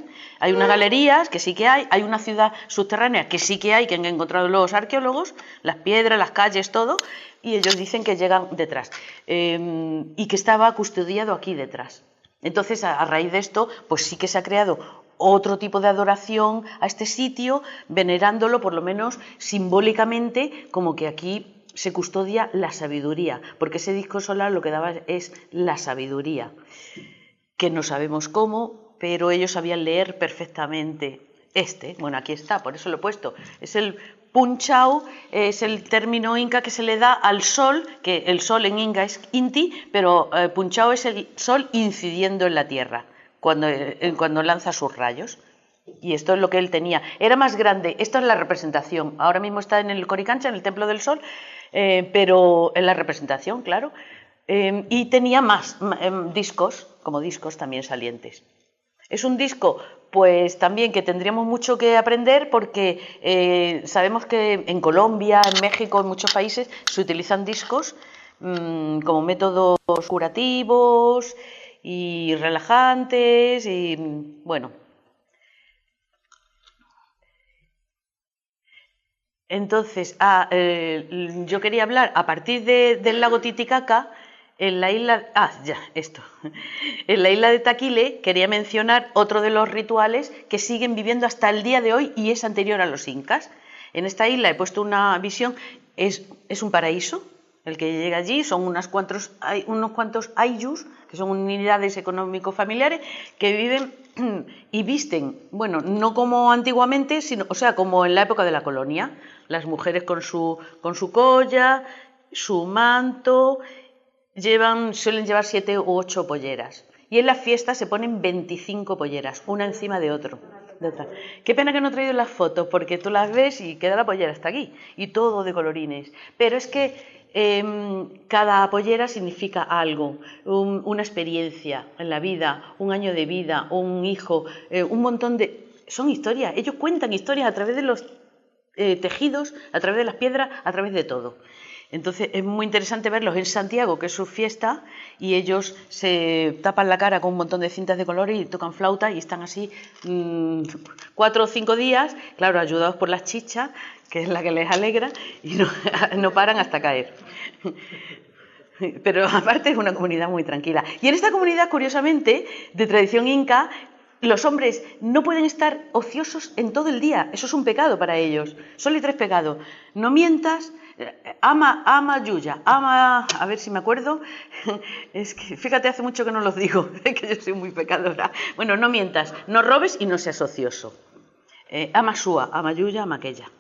unas galerías, que sí que hay una ciudad subterránea, que sí que hay, que han encontrado los arqueólogos, las piedras, las calles, todo, y ellos dicen que llegan detrás, y que estaba custodiado aquí detrás. Entonces, a raíz de esto, pues sí que se ha creado otro tipo de adoración a este sitio, venerándolo por lo menos simbólicamente, como que aquí se custodia la sabiduría, porque ese disco solar lo que daba es la sabiduría, que no sabemos cómo, pero ellos sabían leer perfectamente bueno, aquí está, por eso lo he puesto, es el punchao, es el término inca que se le da al sol, que el sol en inca es inti, pero punchao es el sol incidiendo en la tierra, cuando lanza sus rayos. Y esto es lo que él tenía. Era más grande, esta es la representación, ahora mismo está en el Coricancha, en el Templo del Sol, pero en la representación, claro, y tenía más discos, como discos también salientes. Es un disco, pues también que tendríamos mucho que aprender porque sabemos que en Colombia, en México, en muchos países se utilizan discos como métodos curativos y relajantes y bueno. Entonces, yo quería hablar a partir del lago Titicaca, En la isla... Ah, ya, esto. En la isla de Taquile quería mencionar otro de los rituales que siguen viviendo hasta el día de hoy y es anterior a los incas. En esta isla he puesto una visión, es un paraíso, el que llega allí, son unos cuantos ayllus, que son unidades económico-familiares, que viven y visten, bueno, no como antiguamente, sino, o sea, como en la época de la colonia, las mujeres con su colla, su manto, suelen llevar 7 u 8 polleras. Y en las fiestas se ponen 25 polleras, una encima de otra. Qué pena que no he traído las fotos, porque tú las ves y queda la pollera hasta aquí, y todo de colorines. Pero es que cada pollera significa algo, una experiencia en la vida, un año de vida, un hijo, un montón de... Son historias, ellos cuentan historias a través de los tejidos, a través de las piedras, a través de todo. Entonces es muy interesante verlos en Santiago, que es su fiesta, y ellos se tapan la cara con un montón de cintas de colores y tocan flauta y están así 4 o 5 días, claro, ayudados por las chichas, que es la que les alegra, y no paran hasta caer. Pero aparte es una comunidad muy tranquila. Y en esta comunidad, curiosamente, de tradición inca, los hombres no pueden estar ociosos en todo el día. Eso es un pecado para ellos. Solo hay 3 pecados. No mientas, ama Yuya, a ver si me acuerdo, es que fíjate, hace mucho que no los digo, que yo soy muy pecadora. Bueno, no mientas, no robes y no seas ocioso. Ama Shua, ama Yuya, ama aquella.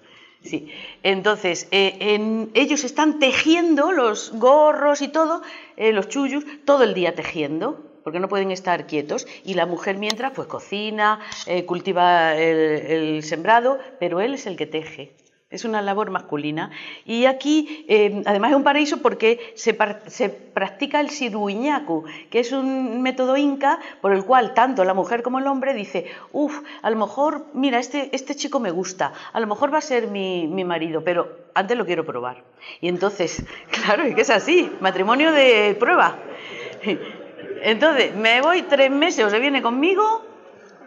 Sí. Entonces, ellos están tejiendo los gorros y todo, los chuyus, todo el día tejiendo, porque no pueden estar quietos, y la mujer mientras pues cocina, cultiva el sembrado, pero él es el que teje. Es una labor masculina. Y aquí, además, es un paraíso porque se practica el siruiñacu, que es un método inca por el cual tanto la mujer como el hombre dice, a lo mejor, mira, este chico me gusta, a lo mejor va a ser mi marido, pero antes lo quiero probar. Y entonces, claro, es que es así, matrimonio de prueba. Entonces, me voy 3 meses o se viene conmigo,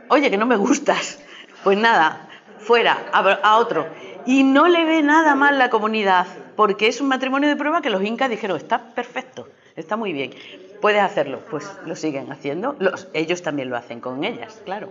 oye, que no me gustas. Pues nada, fuera, a otro. Y no le ve nada mal la comunidad, porque es un matrimonio de prueba que los incas dijeron, está perfecto, está muy bien, puedes hacerlo. Pues lo siguen haciendo, ellos también lo hacen con ellas, claro.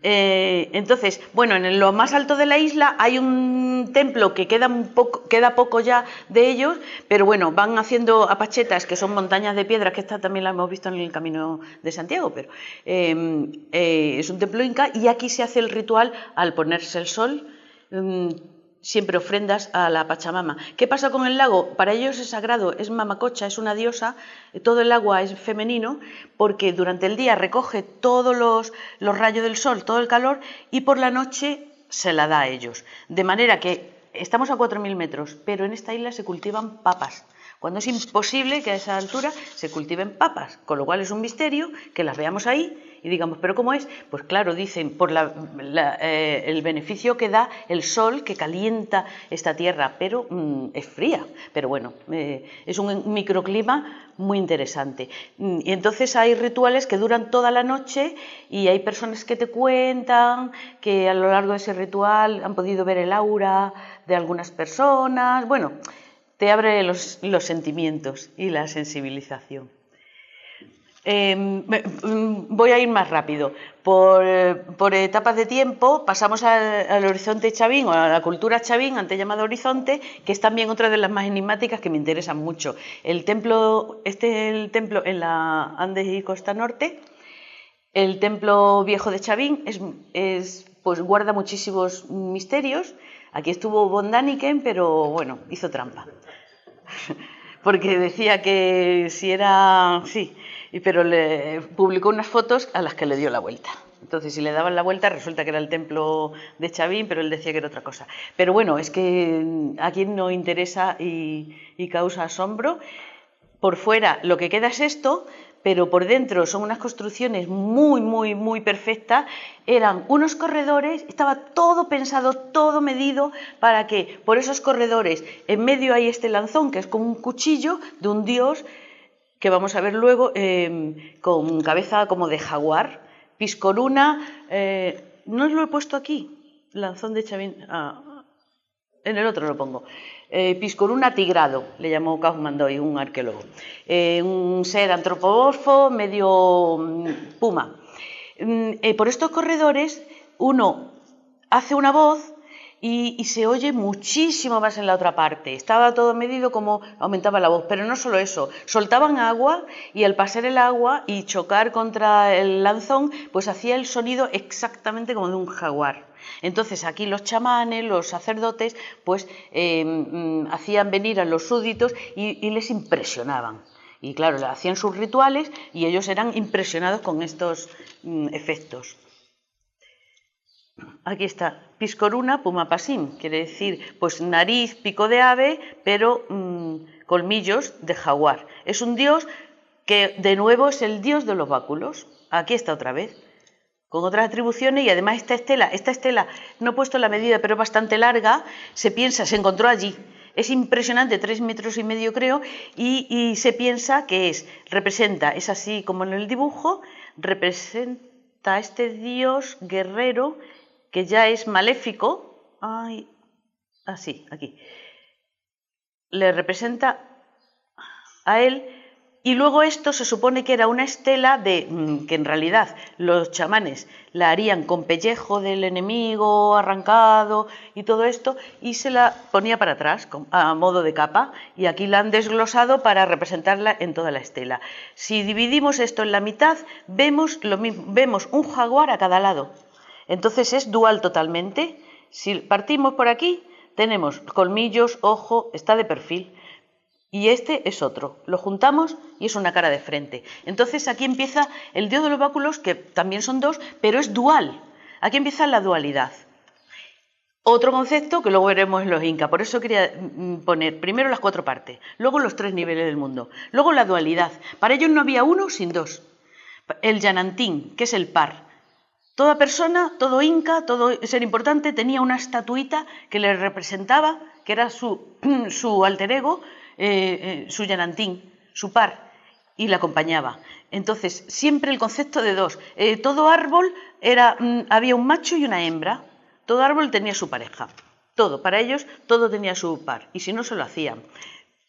Entonces, bueno, en lo más alto de la isla hay un templo que queda poco ya de ellos, pero bueno, van haciendo apachetas, que son montañas de piedras, que esta también la hemos visto en el Camino de Santiago, pero es un templo inca y aquí se hace el ritual al ponerse el sol. Siempre ofrendas a la Pachamama. ¿Qué pasa con el lago? Para ellos es sagrado, es mamacocha, es una diosa, todo el agua es femenino, porque durante el día recoge todos los rayos del sol, todo el calor, y por la noche se la da a ellos. De manera que estamos a 4.000 metros, pero en esta isla se cultivan papas, cuando es imposible que a esa altura se cultiven papas, con lo cual es un misterio que las veamos ahí y digamos, ¿pero cómo es? Pues claro, dicen, por el beneficio que da el sol que calienta esta tierra, pero es fría, pero bueno, es un microclima muy interesante. Y entonces hay rituales que duran toda la noche y hay personas que te cuentan que a lo largo de ese ritual han podido ver el aura de algunas personas, bueno, te abre los sentimientos y la sensibilización. Voy a ir más rápido. Por etapas de tiempo pasamos al horizonte chavín o a la cultura chavín, antes llamada horizonte, que es también otra de las más enigmáticas que me interesan mucho. El templo en la Andes y Costa Norte. El templo viejo de Chavín pues guarda muchísimos misterios. Aquí estuvo von Däniken, pero bueno, hizo trampa. Porque decía que si era... Sí, pero le publicó unas fotos a las que le dio la vuelta. Entonces, si le daban la vuelta, resulta que era el templo de Chavín, pero él decía que era otra cosa. Pero bueno, es que a quien no interesa y causa asombro. Por fuera lo que queda es esto, pero por dentro son unas construcciones muy, muy, muy perfectas. Eran unos corredores, estaba todo pensado, todo medido para que por esos corredores, en medio hay este lanzón, que es como un cuchillo de un dios, que vamos a ver luego, con cabeza como de jaguar, piscoruna, no os lo he puesto aquí, lanzón de Chavín, En el otro lo pongo. Piscoruna tigrado, le llamó Kaufmann-Doyle, un arqueólogo. Un ser antropomorfo, medio puma. Por estos corredores uno hace una voz y se oye muchísimo más en la otra parte. Estaba todo medido como aumentaba la voz, pero no solo eso, soltaban agua y al pasar el agua y chocar contra el lanzón, pues hacía el sonido exactamente como de un jaguar. Entonces aquí los chamanes, los sacerdotes, pues hacían venir a los súbditos y les impresionaban. Y claro, le hacían sus rituales y ellos eran impresionados con estos efectos. Aquí está, Piscoruna pumapasim, quiere decir pues nariz, pico de ave, pero colmillos de jaguar. Es un dios que de nuevo es el dios de los báculos. Aquí está otra vez, con otras atribuciones, y además esta estela, no he puesto la medida, pero es bastante larga, se encontró allí. Es impresionante, 3,5 metros creo, y se piensa que representa, es así como en el dibujo, representa a este dios guerrero que ya es maléfico, así, aquí, le representa a él, y luego esto se supone que era una estela que en realidad los chamanes la harían con pellejo del enemigo arrancado y todo esto, y se la ponía para atrás a modo de capa, y aquí la han desglosado para representarla en toda la estela. Si dividimos esto en la mitad, vemos lo mismo, vemos un jaguar a cada lado. Entonces es dual totalmente. Si partimos por aquí, tenemos colmillos, ojo, está de perfil. Y este es otro. Lo juntamos y es una cara de frente. Entonces aquí empieza el dios de los báculos, que también son dos, pero es dual. Aquí empieza la dualidad. Otro concepto que luego veremos en los incas. Por eso quería poner primero las 4 partes, luego los 3 niveles del mundo, luego la dualidad. Para ellos no había uno sin dos. El yanantín, que es el par. Toda persona, todo inca, todo ser importante tenía una estatuita que le representaba, que era su alter ego, su yanantín, su par, y la acompañaba. Entonces, siempre el concepto de dos. Todo árbol había un macho y una hembra. Todo árbol tenía su pareja. Todo, para ellos, todo tenía su par, y si no, se lo hacían.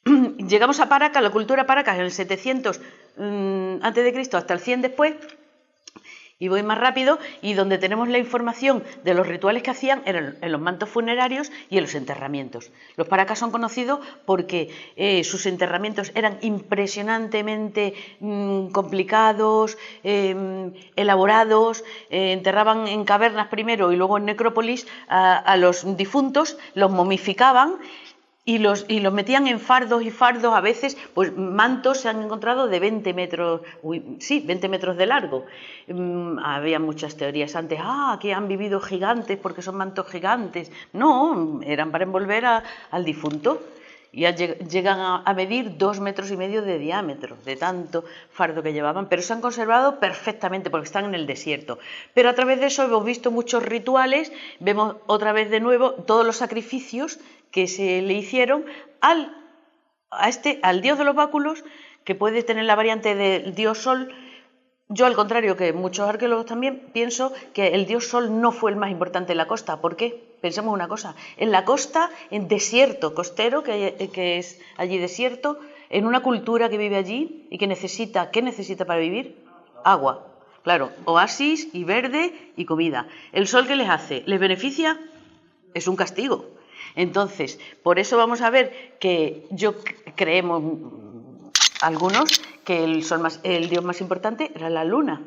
Llegamos a Paracas, la cultura Paracas, en el 700 a.C. hasta el 100 después. Y voy más rápido, y donde tenemos la información de los rituales que hacían eran en los mantos funerarios y en los enterramientos. Los paracas son conocidos porque sus enterramientos eran impresionantemente complicados, elaborados, enterraban en cavernas primero y luego en necrópolis a los difuntos, los momificaban y los metían en fardos y fardos, a veces, pues mantos se han encontrado de 20 metros, 20 metros de largo. Había muchas teorías antes, que han vivido gigantes porque son mantos gigantes. No, eran para envolver al difunto. Y llegan a medir 2,5 metros de diámetro, de tanto fardo que llevaban, pero se han conservado perfectamente porque están en el desierto. Pero a través de eso hemos visto muchos rituales, vemos otra vez de nuevo todos los sacrificios que se le hicieron al dios de los báculos, que puede tener la variante del dios Sol. Yo, al contrario que muchos arqueólogos también, pienso que el dios Sol no fue el más importante en la costa. ¿Por qué? Pensemos una cosa, en la costa, en desierto costero, que es allí desierto, en una cultura que vive allí y que necesita, ¿qué necesita para vivir? Agua. Claro, oasis y verde y comida. ¿El sol qué les hace? ¿Les beneficia? Es un castigo. Entonces, por eso vamos a ver que creemos algunos que el dios más importante era la luna.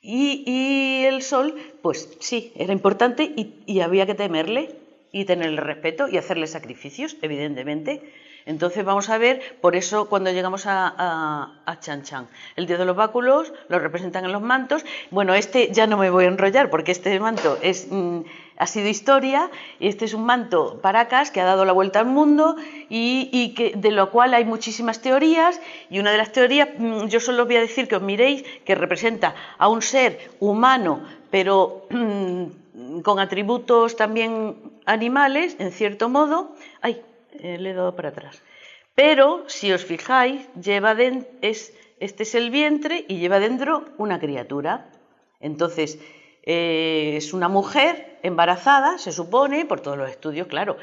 Y el sol, pues sí, era importante y había que temerle y tenerle respeto y hacerle sacrificios, evidentemente. Entonces vamos a ver, por eso cuando llegamos a Chan Chan, el dios de los báculos lo representan en los mantos. Bueno, ya no me voy a enrollar porque este manto ha sido historia, y este es un manto Paracas que ha dado la vuelta al mundo y de lo cual hay muchísimas teorías, y una de las teorías, yo solo os voy a decir que os miréis, que representa a un ser humano, pero con atributos también animales, en cierto modo. Le he dado para atrás. Pero, si os fijáis, este es el vientre y lleva dentro una criatura. Entonces, es una mujer embarazada, se supone, por todos los estudios, claro.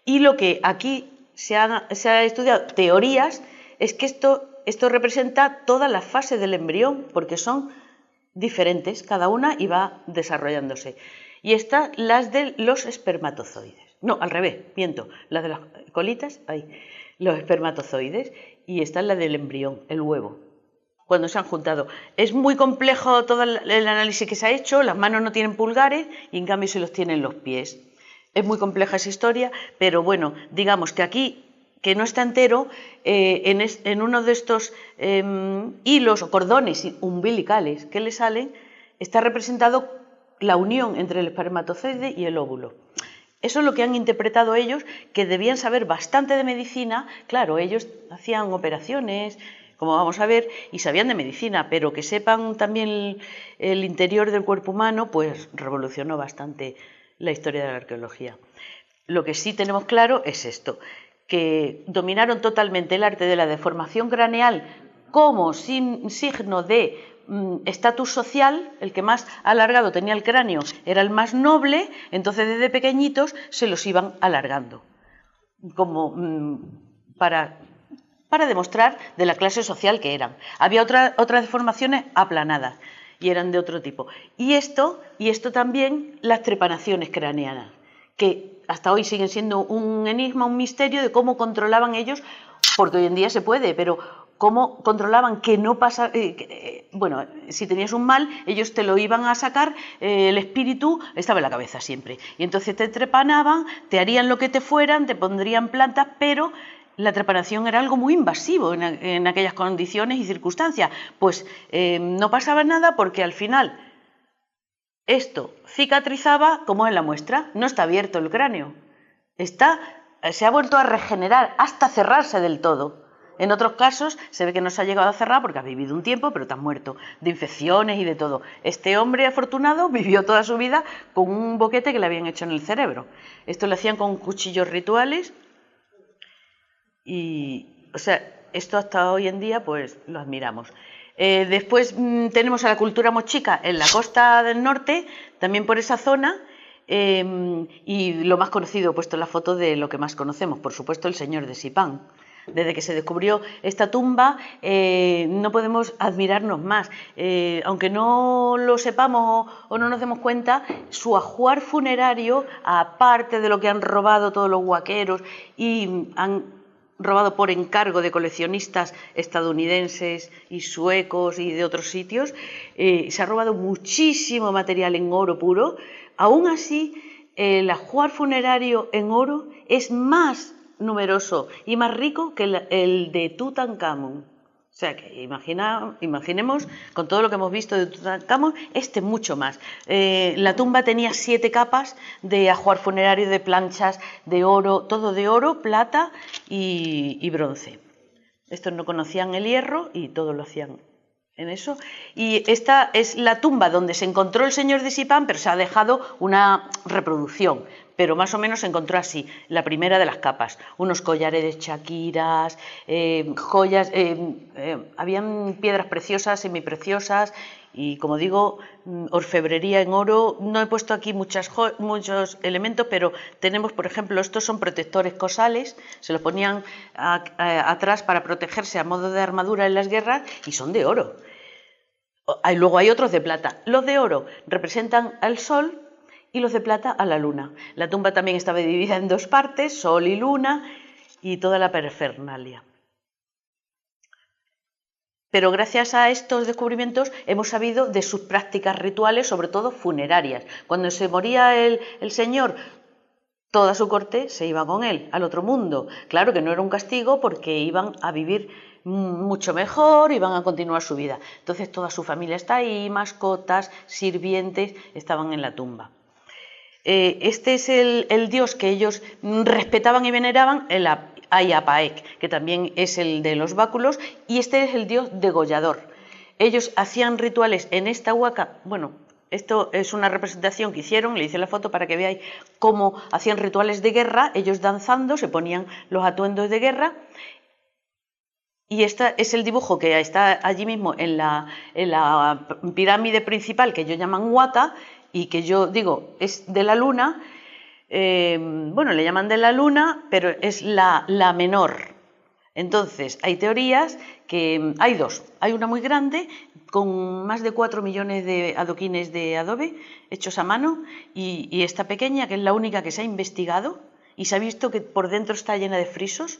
Y lo que aquí se ha estudiado, teorías, es que esto representa todas las fases del embrión, porque son diferentes, cada una, y va desarrollándose. Y estas las de los espermatozoides. No, al revés, miento, las de las colitas, ahí, los espermatozoides, y esta es la del embrión, el huevo, cuando se han juntado. Es muy complejo todo el análisis que se ha hecho, las manos no tienen pulgares y en cambio se los tienen los pies. Es muy compleja esa historia, pero bueno, digamos que aquí, que no está entero, en uno de estos hilos o cordones umbilicales que le salen, está representado la unión entre el espermatozoide y el óvulo. Eso es lo que han interpretado ellos, que debían saber bastante de medicina. Claro, ellos hacían operaciones, como vamos a ver, y sabían de medicina, pero que sepan también el interior del cuerpo humano, pues revolucionó bastante la historia de la arqueología. Lo que sí tenemos claro es esto, que dominaron totalmente el arte de la deformación craneal como signo de estatus social. El que más alargado tenía el cráneo era el más noble, entonces desde pequeñitos se los iban alargando, como para demostrar de la clase social que eran. Había otras deformaciones aplanadas y eran de otro tipo. Y esto también las trepanaciones craneanas, que hasta hoy siguen siendo un enigma, un misterio de cómo controlaban ellos, porque hoy en día se puede, pero cómo controlaban que no pasara. Bueno, si tenías un mal, ellos te lo iban a sacar, el espíritu estaba en la cabeza siempre. Y entonces te trepanaban, te harían lo que te fueran, te pondrían plantas, pero la trepanación era algo muy invasivo en aquellas condiciones y circunstancias. Pues no pasaba nada porque al final esto cicatrizaba, como en la muestra, no está abierto el cráneo. Se ha vuelto a regenerar hasta cerrarse del todo. En otros casos se ve que no se ha llegado a cerrar porque has vivido un tiempo, pero te has muerto de infecciones y de todo. Este hombre afortunado vivió toda su vida con un boquete que le habían hecho en el cerebro. Esto lo hacían con cuchillos rituales y, o sea, esto hasta hoy en día pues lo admiramos. Después tenemos a la cultura mochica en la costa del norte, también por esa zona, y lo más conocido, he puesto la foto de lo que más conocemos, por supuesto el señor de Sipán. Desde que se descubrió esta tumba no podemos admirarnos más. Aunque no lo sepamos o no nos demos cuenta, su ajuar funerario, aparte de lo que han robado todos los huaqueros y han robado por encargo de coleccionistas estadounidenses y suecos y de otros sitios, se ha robado muchísimo material en oro puro. Aún así, el ajuar funerario en oro es más numeroso y más rico que el de Tutankamón. O sea que imaginemos, con todo lo que hemos visto de Tutankamón, mucho más. La tumba tenía 7 capas de ajuar funerario, de planchas, de oro, todo de oro, plata y bronce. Estos no conocían el hierro y todo lo hacían en eso. Y esta es la tumba donde se encontró el señor de Sipán, pero se ha dejado una reproducción. Pero más o menos se encontró así, la primera de las capas, unos collares de chaquiras, joyas, habían piedras preciosas, semipreciosas y, como digo, orfebrería en oro. No he puesto aquí muchos elementos, pero tenemos, por ejemplo, estos son protectores cosales, se los ponían atrás para protegerse a modo de armadura en las guerras y son de oro. Luego hay otros de plata. Los de oro representan al sol y los de plata a la luna. La tumba también estaba dividida en 2 partes, sol y luna, y toda la parafernalia. Pero gracias a estos descubrimientos hemos sabido de sus prácticas rituales, sobre todo funerarias. Cuando se moría el señor, toda su corte se iba con él al otro mundo. Claro que no era un castigo porque iban a vivir mucho mejor, iban a continuar su vida. Entonces toda su familia está ahí, mascotas, sirvientes, estaban en la tumba. Este es el dios que ellos respetaban y veneraban, el Ayapaec, que también es el de los báculos, y este es el dios degollador. Ellos hacían rituales en esta huaca. Bueno, esto es una representación que hicieron, le hice la foto para que veáis cómo hacían rituales de guerra, ellos danzando, se ponían los atuendos de guerra. Y este es el dibujo que está allí mismo en la pirámide principal, que ellos llaman Huaca, y que yo digo es de la luna. Bueno, le llaman de la luna, pero es la menor. Entonces, hay teorías que hay dos. Hay una muy grande con más de 4 millones de adoquines de adobe hechos a mano y esta pequeña, que es la única que se ha investigado y se ha visto que por dentro está llena de frisos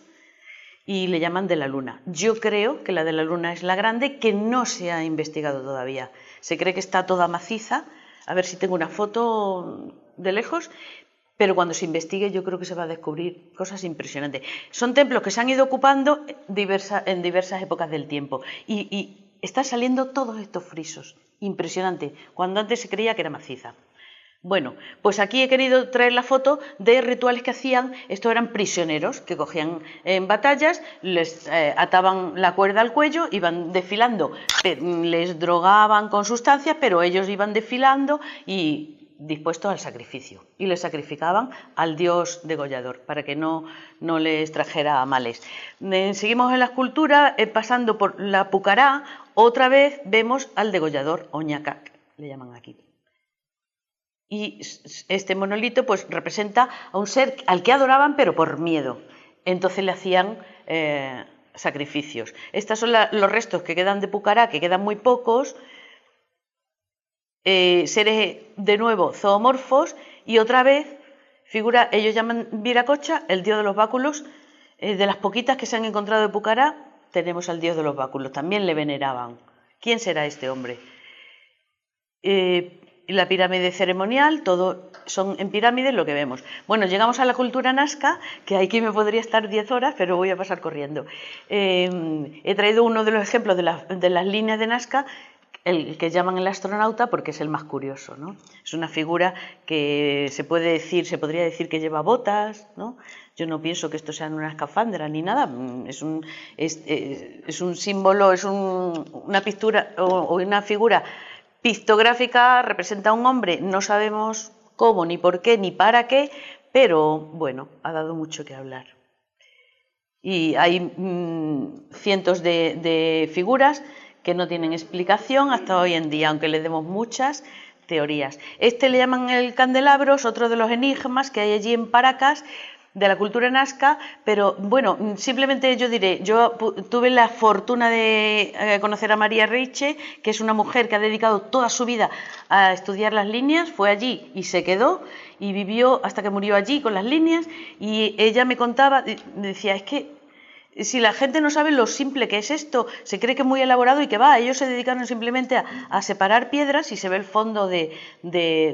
y le llaman de la luna. Yo creo que la de la luna es la grande, que no se ha investigado todavía. Se cree que está toda maciza. A ver si tengo una foto de lejos. Pero cuando se investigue yo creo que se va a descubrir cosas impresionantes. Son templos que se han ido ocupando en diversas épocas del tiempo y están saliendo todos estos frisos. Impresionante, cuando antes se creía que era maciza. Bueno, pues aquí he querido traer la foto de rituales que hacían. Estos eran prisioneros que cogían en batallas, les ataban la cuerda al cuello, iban desfilando, les drogaban con sustancias, pero ellos iban desfilando y dispuestos al sacrificio, y les sacrificaban al dios degollador para que no les trajera males. Seguimos en la escultura, pasando por la Pucará, otra vez vemos al degollador, Oñacac, le llaman aquí. Y este monolito pues representa a un ser al que adoraban pero por miedo, entonces le hacían sacrificios. Estos son los restos que quedan de Pucará, que quedan muy pocos. Seres de nuevo zoomorfos y otra vez figura, ellos llaman Viracocha, el dios de los báculos. De las poquitas que se han encontrado de Pucará tenemos al dios de los báculos, también le veneraban. ¿Quién será este hombre? La pirámide ceremonial, todo son en pirámides lo que vemos. Bueno, llegamos a la cultura nazca, que aquí me podría estar 10 horas, pero voy a pasar corriendo. He traído uno de los ejemplos de las líneas de Nazca, el que llaman el astronauta, porque es el más curioso, ¿no? Es una figura que se podría decir que lleva botas, ¿no? Yo no pienso que esto sea una escafandra ni nada, es un símbolo, es una pintura o una figura pictográfica, representa a un hombre, no sabemos cómo, ni por qué, ni para qué, pero bueno, ha dado mucho que hablar. Y hay cientos de figuras que no tienen explicación hasta hoy en día, aunque le demos muchas teorías. Este le llaman el candelabro, es otro de los enigmas que hay allí en Paracas, de la cultura nazca, pero bueno, simplemente yo diré, yo tuve la fortuna de conocer a María Reiche, que es una mujer que ha dedicado toda su vida a estudiar las líneas, fue allí y se quedó y vivió hasta que murió allí con las líneas, y ella me contaba, me decía, es que si la gente no sabe lo simple que es esto, se cree que es muy elaborado y que va, ellos se dedicaron simplemente a separar piedras y se ve el fondo de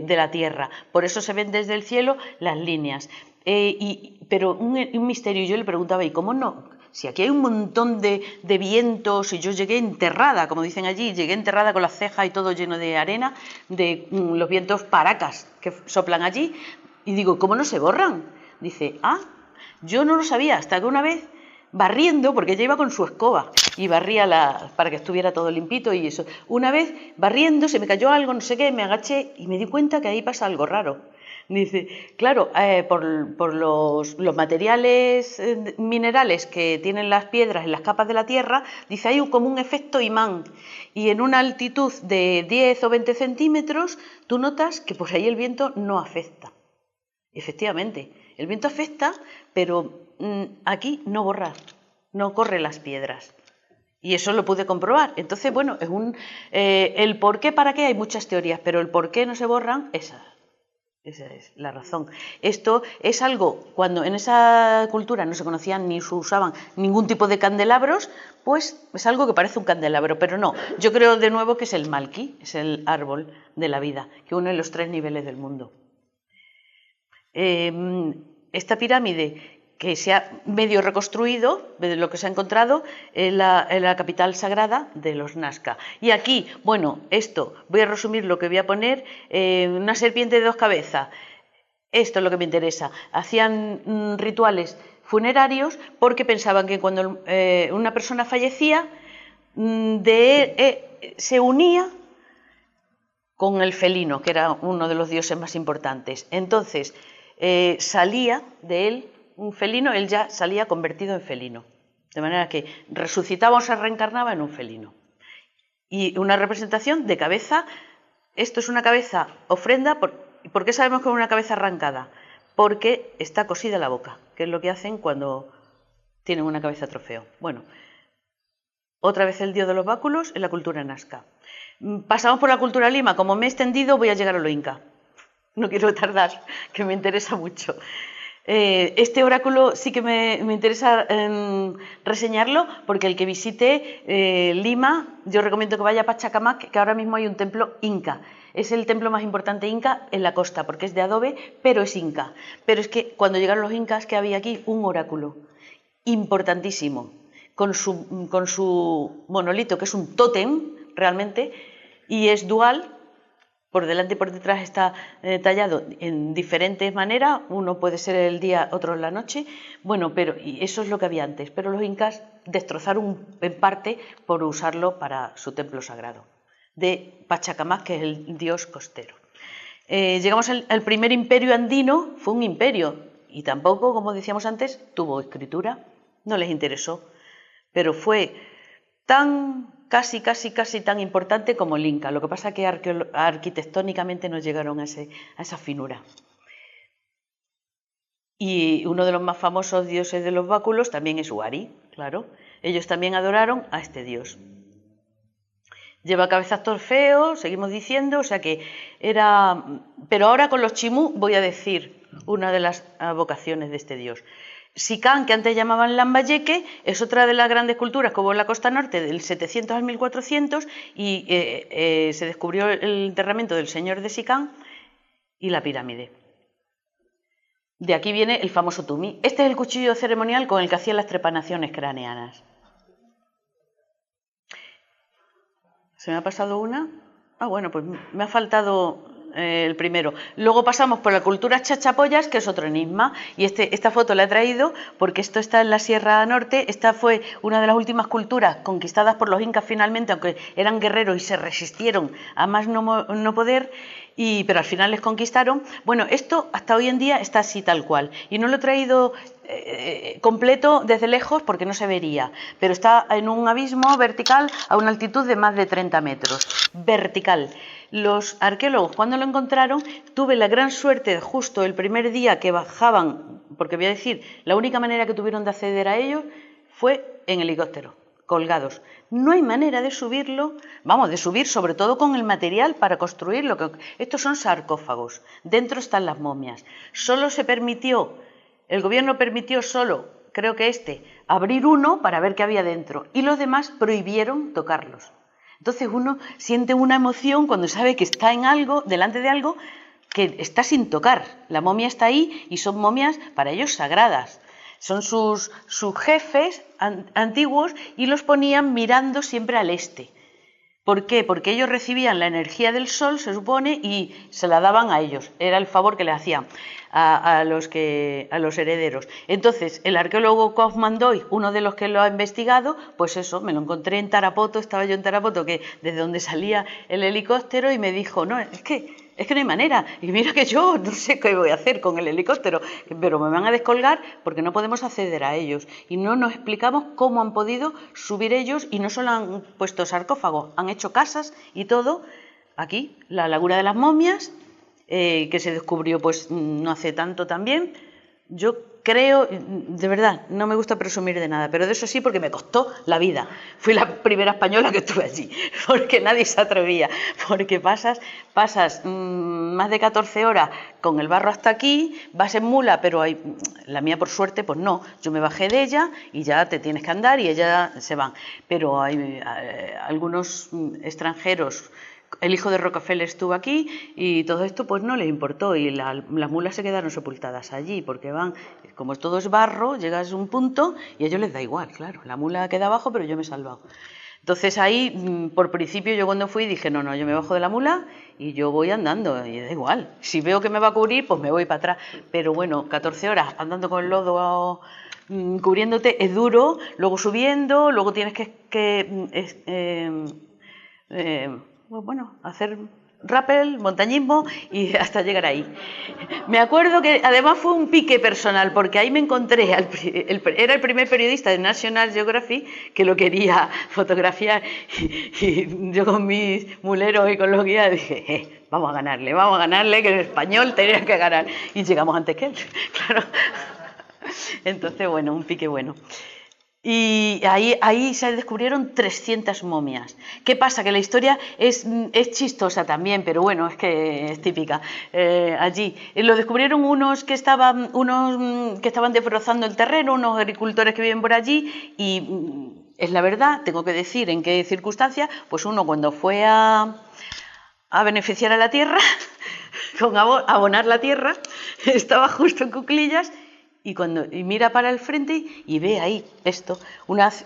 la tierra, por eso se ven desde el cielo las líneas. Pero un misterio, yo le preguntaba, ¿y cómo no? Si aquí hay un montón de vientos y yo llegué enterrada, como dicen allí, llegué enterrada con las cejas y todo lleno de arena, de los vientos Paracas que soplan allí, y digo, ¿cómo no se borran? Dice, yo no lo sabía hasta que una vez barriendo, porque ella iba con su escoba y barría para que estuviera todo limpito y eso. Una vez barriendo se me cayó algo, no sé qué, me agaché y me di cuenta que ahí pasa algo raro. Dice, claro, por los materiales minerales que tienen las piedras en las capas de la tierra, dice, hay como un efecto imán. Y en una altitud de 10 o 20 centímetros, tú notas que pues ahí el viento no afecta. Efectivamente, el viento afecta, pero aquí no borra, no corre las piedras. Y eso lo pude comprobar. Entonces, bueno, el por qué, para qué, hay muchas teorías, pero el por qué no se borran, esa es la razón. Esto es algo, cuando en esa cultura no se conocían ni se usaban ningún tipo de candelabros, pues es algo que parece un candelabro, pero no. Yo creo de nuevo que es el malqui, es el árbol de la vida, que une los 3 niveles del mundo. Esta pirámide que se ha medio reconstruido, de lo que se ha encontrado, en la capital sagrada de los Nazca. Y aquí, bueno, voy a resumir lo que voy a poner, una serpiente de 2 cabezas. Esto es lo que me interesa. Hacían rituales funerarios porque pensaban que cuando una persona fallecía, se unía con el felino, que era uno de los dioses más importantes. Entonces, salía de él un felino, él ya salía convertido en felino. De manera que resucitaba o se reencarnaba en un felino. Y una representación de cabeza, esto es una cabeza ofrenda. ¿Por qué sabemos que es una cabeza arrancada? porque está cosida la boca, que es lo que hacen cuando tienen una cabeza trofeo. Bueno, otra vez el dios de los báculos en la cultura nazca. Pasamos por la cultura lima. Como me he extendido, voy a llegar a lo inca. No quiero tardar, que me interesa mucho. Este oráculo sí que me interesa reseñarlo, porque el que visite Lima, yo recomiendo que vaya a Pachacamac, que ahora mismo hay un templo inca. Es el templo más importante inca en la costa, porque es de adobe, pero es inca. Pero es que cuando llegaron los incas, que había aquí un oráculo importantísimo, con su monolito, que es un tótem realmente, y es dual. Por delante y por detrás está tallado en diferentes maneras, uno puede ser el día, otro en la noche, bueno, pero y eso es lo que había antes, pero los incas destrozaron en parte por usarlo para su templo sagrado, de Pachacamac, que es el dios costero. Llegamos al primer imperio andino, fue un imperio, y tampoco, como decíamos antes, tuvo escritura, no les interesó, pero fue tan casi tan importante como el Inca. Lo que pasa es que arquitectónicamente no llegaron a esa finura. Y uno de los más famosos dioses de los báculos también es Huari, claro. Ellos también adoraron a este dios. Lleva cabezas trofeo, seguimos diciendo, o sea que era... Pero ahora con los chimú voy a decir una de las vocaciones de este dios. Sicán, que antes llamaban Lambayeque, es otra de las grandes culturas que hubo en la costa norte del 700 al 1400 y se descubrió el enterramiento del señor de Sicán y la pirámide. De aquí viene el famoso tumi. Este es el cuchillo ceremonial con el que hacían las trepanaciones craneanas. ¿Se me ha pasado una? Ah, bueno, pues me ha faltado... el primero. Luego pasamos por la cultura chachapollas, que es otro enigma, y esta foto la he traído porque esto está en la Sierra Norte. Esta fue una de las últimas culturas conquistadas por los incas finalmente, aunque eran guerreros y se resistieron a más no poder, pero al final les conquistaron. Bueno, esto hasta hoy en día está así tal cual, y no lo he traído completo desde lejos porque no se vería, pero está en un abismo vertical a una altitud de más de 30 metros, vertical. Los arqueólogos, cuando lo encontraron, tuve la gran suerte de justo el primer día que bajaban, porque voy a decir, la única manera que tuvieron de acceder a ellos fue en helicóptero, colgados. No hay manera de subirlo, vamos, de subir sobre todo con el material para construirlo. Estos son sarcófagos, dentro están las momias. Solo se permitió, el gobierno permitió solo, creo que abrir uno para ver qué había dentro, y los demás prohibieron tocarlos. Entonces uno siente una emoción cuando sabe que está en algo, delante de algo que está sin tocar. La momia está ahí y son momias para ellos sagradas. Son sus jefes antiguos y los ponían mirando siempre al este. ¿Por qué? Porque ellos recibían la energía del sol, se supone, y se la daban a ellos. Era el favor que le hacían a los herederos. Entonces, el arqueólogo Kaufman Doig, uno de los que lo ha investigado, pues eso, me lo encontré en Tarapoto, estaba yo en Tarapoto, que desde donde salía el helicóptero, y me dijo, no, es que no hay manera. Y mira que yo no sé qué voy a hacer con el helicóptero, pero me van a descolgar porque no podemos acceder a ellos. Y no nos explicamos cómo han podido subir ellos, y no solo han puesto sarcófagos, han hecho casas y todo. Aquí, la Laguna de las Momias, que se descubrió pues no hace tanto también. Yo creo, de verdad, no me gusta presumir de nada, pero de eso sí, porque me costó la vida. Fui la primera española que estuve allí, porque nadie se atrevía, porque pasas más de 14 horas con el barro hasta aquí, vas en mula, pero la mía por suerte pues no, yo me bajé de ella y ya te tienes que andar y ellas se van, pero hay algunos extranjeros. El hijo de Rockefeller estuvo aquí y todo esto pues no les importó, y las mulas se quedaron sepultadas allí porque van, como todo es barro, llegas a un punto y a ellos les da igual, claro, la mula queda abajo pero yo me he salvado. Entonces ahí, por principio, yo cuando fui dije, no, yo me bajo de la mula y yo voy andando, y da igual, si veo que me va a cubrir pues me voy para atrás, pero bueno, 14 horas andando con el lodo cubriéndote es duro, luego subiendo, luego tienes que hacer rappel, montañismo y hasta llegar ahí. Me acuerdo que además fue un pique personal, porque ahí me encontré, era el primer periodista de National Geographic que lo quería fotografiar y yo con mis muleros y con los guías dije, vamos a ganarle, que el español tenía que ganar. Y llegamos antes que él, claro. Entonces, bueno, un pique bueno. Y ahí se descubrieron 300 momias. ¿Qué pasa? Que la historia es chistosa también, pero bueno, es que es típica. Allí lo descubrieron unos que estaban desbrozando el terreno, unos agricultores que viven por allí, y es la verdad, tengo que decir en qué circunstancias, pues uno cuando fue a beneficiar a la tierra, con abonar la tierra, estaba justo en cuclillas. Y mira para el frente y ve ahí esto,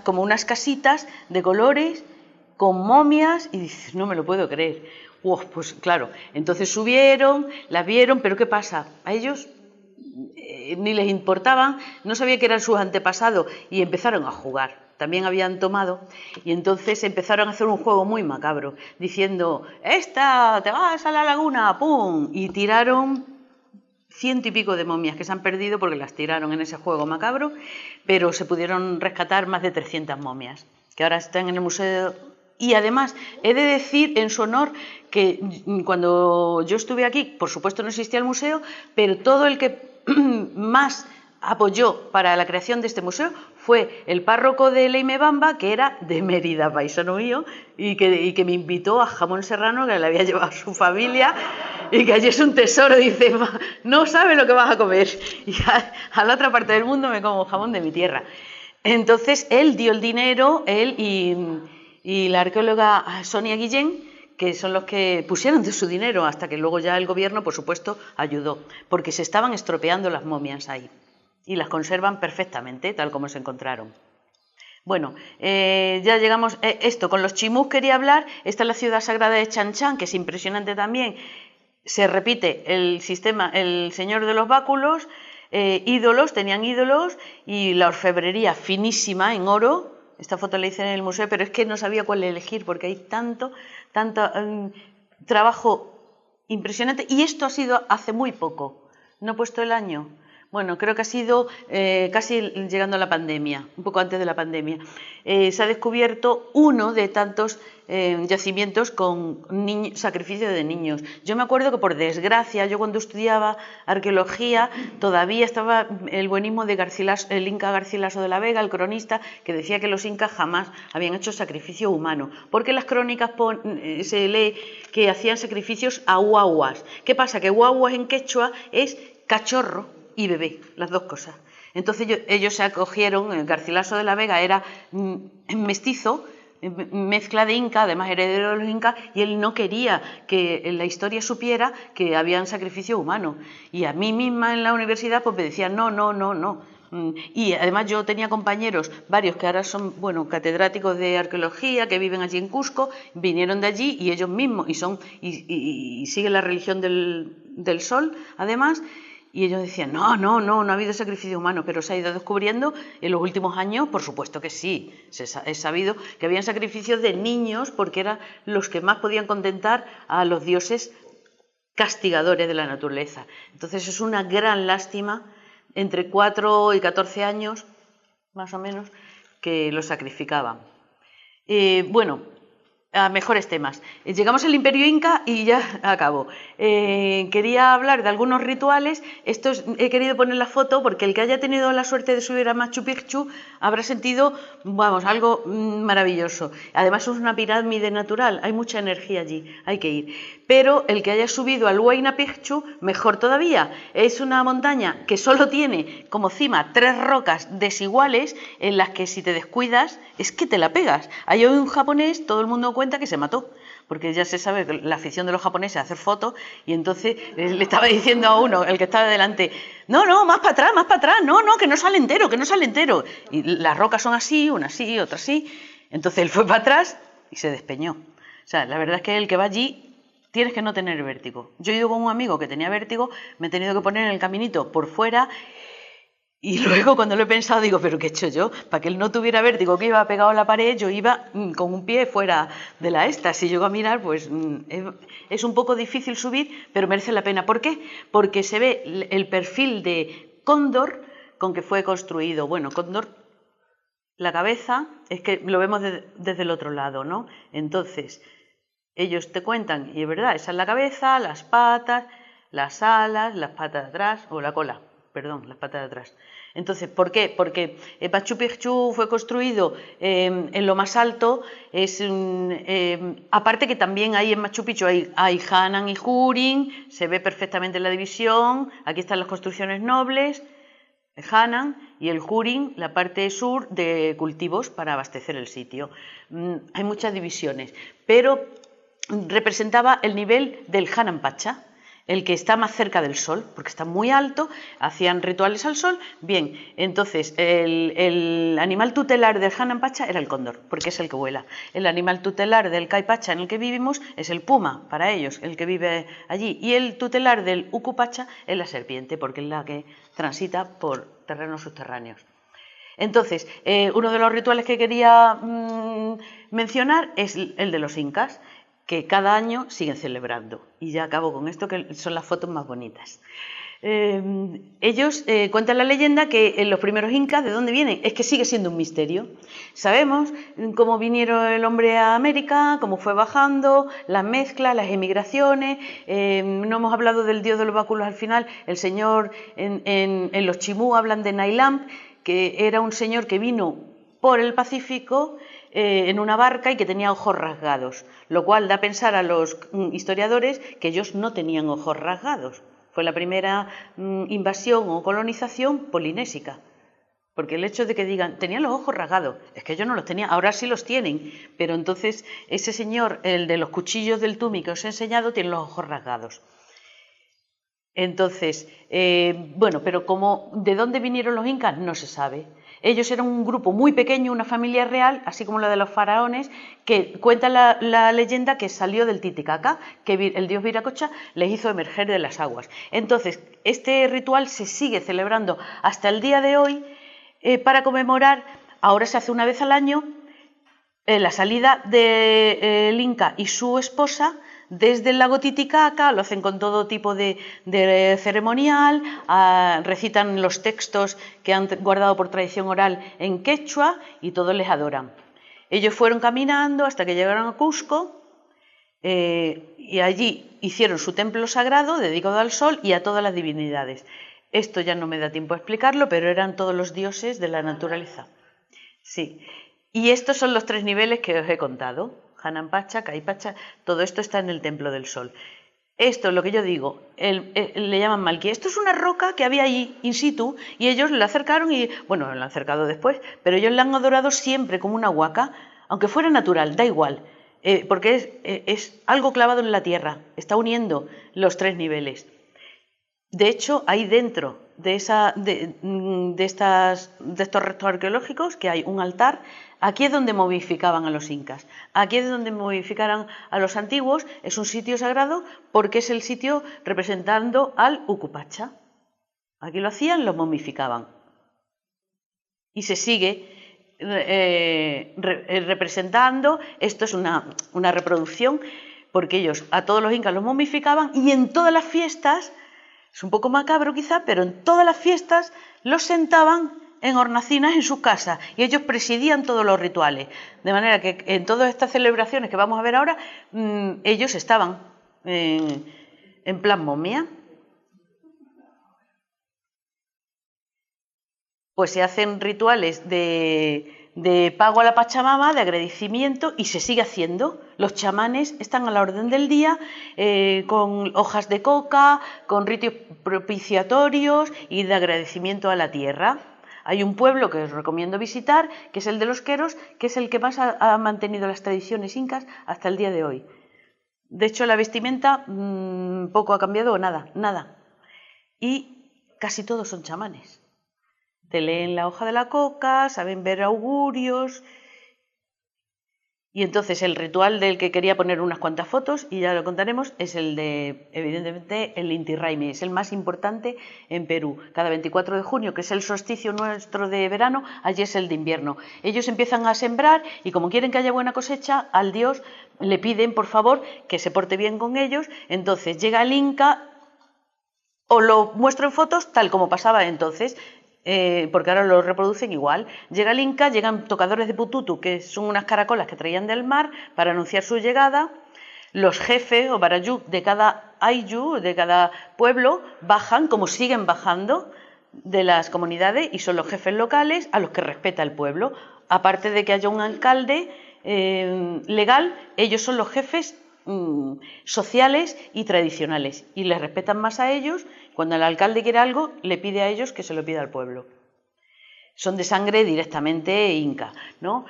como unas casitas de colores con momias y dices, no me lo puedo creer. Pues claro, entonces subieron, las vieron, pero ¿qué pasa? A ellos ni les importaban, no sabían que eran sus antepasados y empezaron a jugar. También habían tomado y entonces empezaron a hacer un juego muy macabro, diciendo, te vas a la laguna, ¡pum! Y tiraron 100 y pico de momias que se han perdido porque las tiraron en ese juego macabro, pero se pudieron rescatar más de 300 momias, que ahora están en el museo. Y además, he de decir en su honor que cuando yo estuve aquí, por supuesto no existía el museo, pero todo el que más apoyó para la creación de este museo fue el párroco de Leimebamba, que era de Mérida, paisano mío, y que me invitó a jamón serrano que le había llevado a su familia y que allí es un tesoro. Dice, no sabes lo que vas a comer, y a la otra parte del mundo me como jamón de mi tierra. Entonces él dio el dinero, él y la arqueóloga Sonia Guillén, que son los que pusieron de su dinero, hasta que luego ya el gobierno, por supuesto, ayudó, porque se estaban estropeando las momias ahí y las conservan perfectamente, tal como se encontraron. Bueno, ya llegamos, esto, con los chimús quería hablar. Esta es la ciudad sagrada de Chan Chan, que es impresionante también. Se repite el sistema, el señor de los báculos, tenían ídolos y la orfebrería finísima en oro. Esta foto la hice en el museo, pero es que no sabía cuál elegir porque hay tanto trabajo impresionante. Y esto ha sido hace muy poco, no he puesto el año. Bueno, creo que ha sido casi llegando a la pandemia, un poco antes de la pandemia. Se ha descubierto uno de tantos yacimientos con sacrificio de niños. Yo me acuerdo que, por desgracia, yo cuando estudiaba arqueología todavía estaba el buenismo de el inca Garcilaso de la Vega, el cronista, que decía que los incas jamás habían hecho sacrificio humano, porque en las crónicas se lee que hacían sacrificios a guaguas. ¿Qué pasa? Que guaguas en quechua es cachorro y bebé, las dos cosas. Entonces ellos se acogieron, Garcilaso de la Vega era mestizo, mezcla de inca, además heredero de los incas, y él no quería que la historia supiera que habían sacrificio humano. Y a mí misma en la universidad pues me decían, no. Y además yo tenía compañeros, varios que ahora son, catedráticos de arqueología, que viven allí en Cusco, vinieron de allí y ellos mismos, y siguen la religión del sol, además. Y ellos decían, no ha habido sacrificio humano, pero se ha ido descubriendo en los últimos años, por supuesto que sí, es sabido que habían sacrificios de niños porque eran los que más podían contentar a los dioses castigadores de la naturaleza. Entonces es una gran lástima, entre 4 y 14 años, más o menos, que los sacrificaban. A mejores temas. Llegamos al Imperio Inca y ya acabo. Quería hablar de algunos rituales. He querido poner la foto porque el que haya tenido la suerte de subir a Machu Picchu habrá sentido, algo maravilloso. Además es una pirámide natural, hay mucha energía allí, hay que ir. Pero el que haya subido al Huayna Picchu, mejor todavía. Es una montaña que solo tiene como cima 3 rocas desiguales en las que si te descuidas es que te la pegas. Hay un japonés, todo el mundo cuenta que se mató, porque ya se sabe la afición de los japoneses a hacer fotos, y entonces le estaba diciendo a uno, el que estaba delante, no, más para atrás, no, que no sale entero. Y las rocas son así, una así, otra así. Entonces él fue para atrás y se despeñó. O sea, la verdad es que el que va allí tienes que no tener vértigo. Yo he ido con un amigo que tenía vértigo, me he tenido que poner en el caminito por fuera Y luego cuando lo he pensado digo, ¿pero qué he hecho yo? Para que él no tuviera vértigo, que iba pegado a la pared, yo iba con un pie fuera de la esta. Si llego a mirar, pues es un poco difícil subir, pero merece la pena. ¿Por qué? Porque se ve el perfil de cóndor con que fue construido. Bueno, cóndor, la cabeza, es que lo vemos desde el otro lado, ¿no? Entonces, ellos te cuentan, y es verdad, esa es la cabeza, las patas, las alas, las patas de atrás, o la cola, perdón, las patas de atrás. Entonces, ¿por qué? Porque Machu Picchu fue construido en lo más alto, aparte que también ahí en Machu Picchu hay Hanan y Hurin, se ve perfectamente la división, aquí están las construcciones nobles, Hanan, y el Hurin, la parte sur de cultivos para abastecer el sitio. Hay muchas divisiones, pero representaba el nivel del Hanan Pacha, el que está más cerca del sol, porque está muy alto, hacían rituales al sol. Bien, entonces el animal tutelar del Hanan Pacha era el cóndor, porque es el que vuela. El animal tutelar del Kai Pacha en el que vivimos es el puma, para ellos, el que vive allí. Y el tutelar del Uku Pacha es la serpiente, porque es la que transita por terrenos subterráneos. Entonces, uno de los rituales que quería mencionar es el de los incas, que cada año siguen celebrando. Y ya acabo con esto, que son las fotos más bonitas. Ellos cuentan la leyenda que los primeros incas, ¿de dónde vienen? Es que sigue siendo un misterio. Sabemos cómo vinieron el hombre a América, cómo fue bajando, las mezclas, las emigraciones. No hemos hablado del dios de los báculos al final. El señor, en los chimú hablan de Nailamp, que era un señor que vino por el Pacífico en una barca y que tenía ojos rasgados, lo cual da a pensar a los historiadores que ellos no tenían ojos rasgados. Fue la primera invasión o colonización polinésica, porque el hecho de que digan, tenían los ojos rasgados, es que ellos no los tenían, ahora sí los tienen, pero entonces ese señor, el de los cuchillos del Tumi que os he enseñado, tiene los ojos rasgados. Entonces, bueno, pero ¿de dónde vinieron los incas? No se sabe. Ellos eran un grupo muy pequeño, una familia real, así como la de los faraones, que cuenta la leyenda que salió del Titicaca, que el dios Viracocha les hizo emerger de las aguas. Entonces, este ritual se sigue celebrando hasta el día de hoy para conmemorar, ahora se hace una vez al año, la salida del Inca y su esposa desde el lago Titicaca. Lo hacen con todo tipo de ceremonial, recitan los textos que han guardado por tradición oral en quechua y todos les adoran. Ellos fueron caminando hasta que llegaron a Cusco y allí hicieron su templo sagrado dedicado al sol y a todas las divinidades. Esto ya no me da tiempo a explicarlo, pero eran todos los dioses de la naturaleza. Sí. Y estos son los 3 niveles que os he contado. Hanan Pacha, Kai Pacha, todo esto está en el Templo del Sol. Esto es lo que yo digo, le llaman Malki. Esto es una roca que había ahí in situ y ellos la acercaron y, bueno, la han acercado después, pero ellos la han adorado siempre como una huaca, aunque fuera natural, da igual, porque es algo clavado en la tierra, está uniendo los 3 niveles. De hecho, ahí dentro de estos restos arqueológicos que hay un altar. Aquí es donde momificaban a los incas, aquí es donde momificaron a los antiguos, es un sitio sagrado porque es el sitio representando al Uku Pacha. Aquí lo hacían, lo momificaban. Y se sigue representando, esto es una reproducción, porque ellos a todos los incas los momificaban y en todas las fiestas, es un poco macabro quizá, pero en todas las fiestas los sentaban en hornacinas en sus casas y ellos presidían todos los rituales, de manera que en todas estas celebraciones que vamos a ver ahora, ellos estaban en plan momia. Pues se hacen rituales de pago a la Pachamama, de agradecimiento, y se sigue haciendo. Los chamanes están a la orden del día con hojas de coca, con ritos propiciatorios y de agradecimiento a la tierra. Hay un pueblo que os recomiendo visitar, que es el de los Queros, que es el que más ha mantenido las tradiciones incas hasta el día de hoy. De hecho, la vestimenta poco ha cambiado o nada, nada. Y casi todos son chamanes. Te leen la hoja de la coca, saben ver augurios. Y entonces el ritual del que quería poner unas cuantas fotos, y ya lo contaremos, es el de, evidentemente, el Inti Raymi, es el más importante en Perú. Cada 24 de junio, que es el solsticio nuestro de verano, allí es el de invierno. Ellos empiezan a sembrar y como quieren que haya buena cosecha, al dios le piden, por favor, que se porte bien con ellos. Entonces llega el Inca, o lo muestro en fotos tal como pasaba entonces, porque ahora lo reproducen igual. Llega el Inca, llegan tocadores de pututu, que son unas caracolas que traían del mar para anunciar su llegada. Los jefes o barayú de cada ayllu, de cada pueblo, bajan, como siguen bajando de las comunidades, y son los jefes locales a los que respeta el pueblo. Aparte de que haya un alcalde legal, ellos son los jefes sociales y tradicionales, y les respetan más a ellos. Cuando el alcalde quiere algo, le pide a ellos que se lo pida al pueblo. Son de sangre directamente inca, ¿no?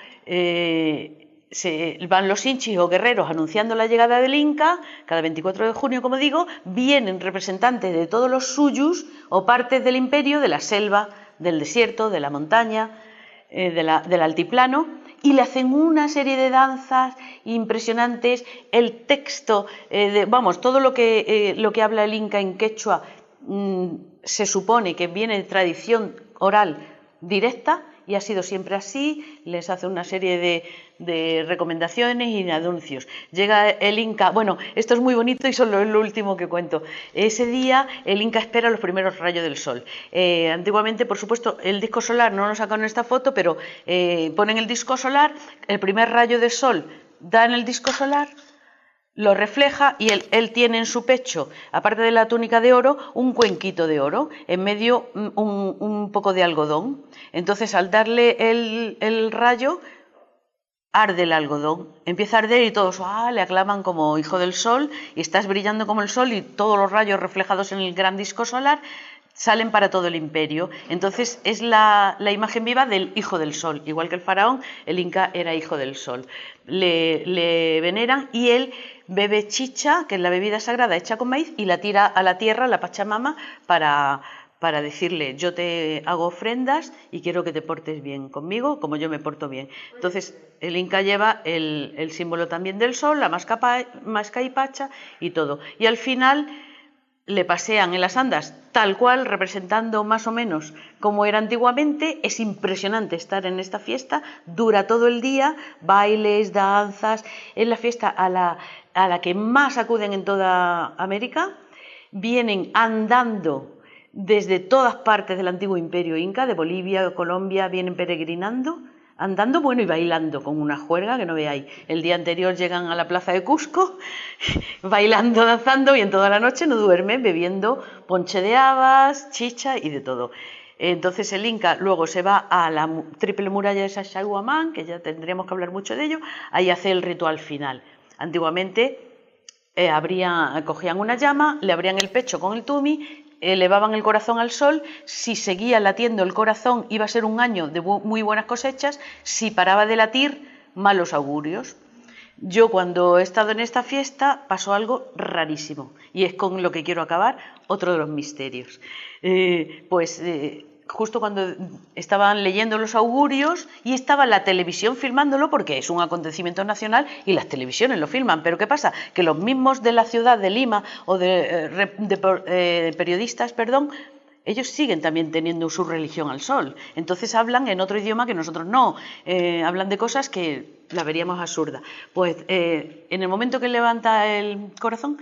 Van los inchis o guerreros anunciando la llegada del Inca. Cada 24 de junio, como digo, vienen representantes de todos los suyus o partes del imperio, de la selva, del desierto, de la montaña, del altiplano, y le hacen una serie de danzas impresionantes. El texto, todo lo que habla el Inca en quechua, se supone que viene de tradición oral directa, y ha sido siempre así. Les hace una serie de recomendaciones y de anuncios. Llega el Inca, bueno, esto es muy bonito y solo es lo último que cuento. Ese día el Inca espera los primeros rayos del sol. Antiguamente, por supuesto, el disco solar no lo sacan en esta foto, pero ponen el disco solar, el primer rayo de sol da en el disco solar, lo refleja, y él tiene en su pecho, aparte de la túnica de oro, un cuenquito de oro, en medio un poco de algodón. Entonces, al darle el rayo, arde el algodón, empieza a arder y todos le aclaman como hijo del sol, y estás brillando como el sol, y todos los rayos reflejados en el gran disco solar salen para todo el imperio. Entonces es la imagen viva del hijo del sol. Igual que el faraón, el Inca era hijo del sol. Le veneran, y él bebe chicha, que es la bebida sagrada hecha con maíz, y la tira a la tierra, la Pachamama, para decirle: yo te hago ofrendas y quiero que te portes bien conmigo como yo me porto bien. Entonces el Inca lleva el símbolo también del sol, la masca y pacha y todo. Y al final le pasean en las andas tal cual, representando más o menos como era antiguamente. Es impresionante estar en esta fiesta, dura todo el día, bailes, danzas. Es la fiesta a la que más acuden en toda América. Vienen andando desde todas partes del antiguo imperio inca, de Bolivia, de Colombia, vienen peregrinando, andando, bueno, y bailando con una juerga que no veáis. El día anterior llegan a la plaza de Cusco, bailando, danzando, y en toda la noche no duermen, bebiendo ponche de habas, chicha y de todo. Entonces el Inca luego se va a la triple muralla de Sacsayhuamán, que ya tendríamos que hablar mucho de ello, ahí hace el ritual final. Antiguamente cogían una llama, le abrían el pecho con el tumi, elevaban el corazón al sol. Si seguía latiendo el corazón, iba a ser un año de muy buenas cosechas. Si paraba de latir, malos augurios. Yo, cuando he estado en esta fiesta, pasó algo rarísimo, y es con lo que quiero acabar, otro de los misterios. Justo cuando estaban leyendo los augurios, y estaba la televisión filmándolo, porque es un acontecimiento nacional y las televisiones lo filman, pero ¿qué pasa? Que los mismos de la ciudad de Lima, o de periodistas, ellos siguen también teniendo su religión al sol. Entonces hablan en otro idioma que nosotros no, hablan de cosas que la veríamos absurda. Pues en el momento que levanta el corazón,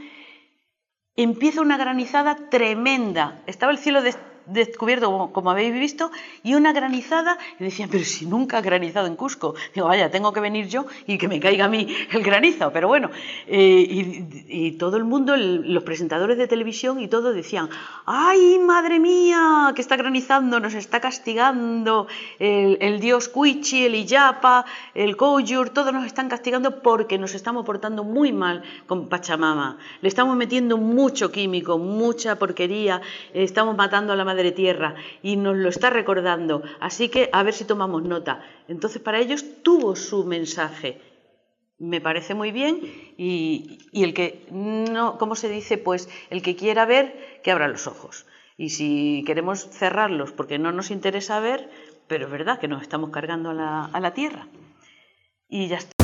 empieza una granizada tremenda. Estaba el cielo descubierto, como habéis visto, y una granizada, y decían: pero si nunca ha granizado en Cusco. Digo: vaya, tengo que venir yo y que me caiga a mí el granizo. Pero bueno, y todo el mundo, los presentadores de televisión y todo, decían: ¡ay, madre mía, que está granizando, nos está castigando el dios Cuichi, el Illapa, el Coyur! Todos nos están castigando porque nos estamos portando muy mal con Pachamama. Le estamos metiendo mucho químico, mucha porquería, estamos matando a la madre tierra, y nos lo está recordando, así que a ver si tomamos nota. Entonces, para ellos tuvo su mensaje. Me parece muy bien, y el que no, ¿cómo se dice? Pues el que quiera ver, que abra los ojos. Y si queremos cerrarlos porque no nos interesa ver, pero es verdad que nos estamos cargando a la tierra. Y ya está.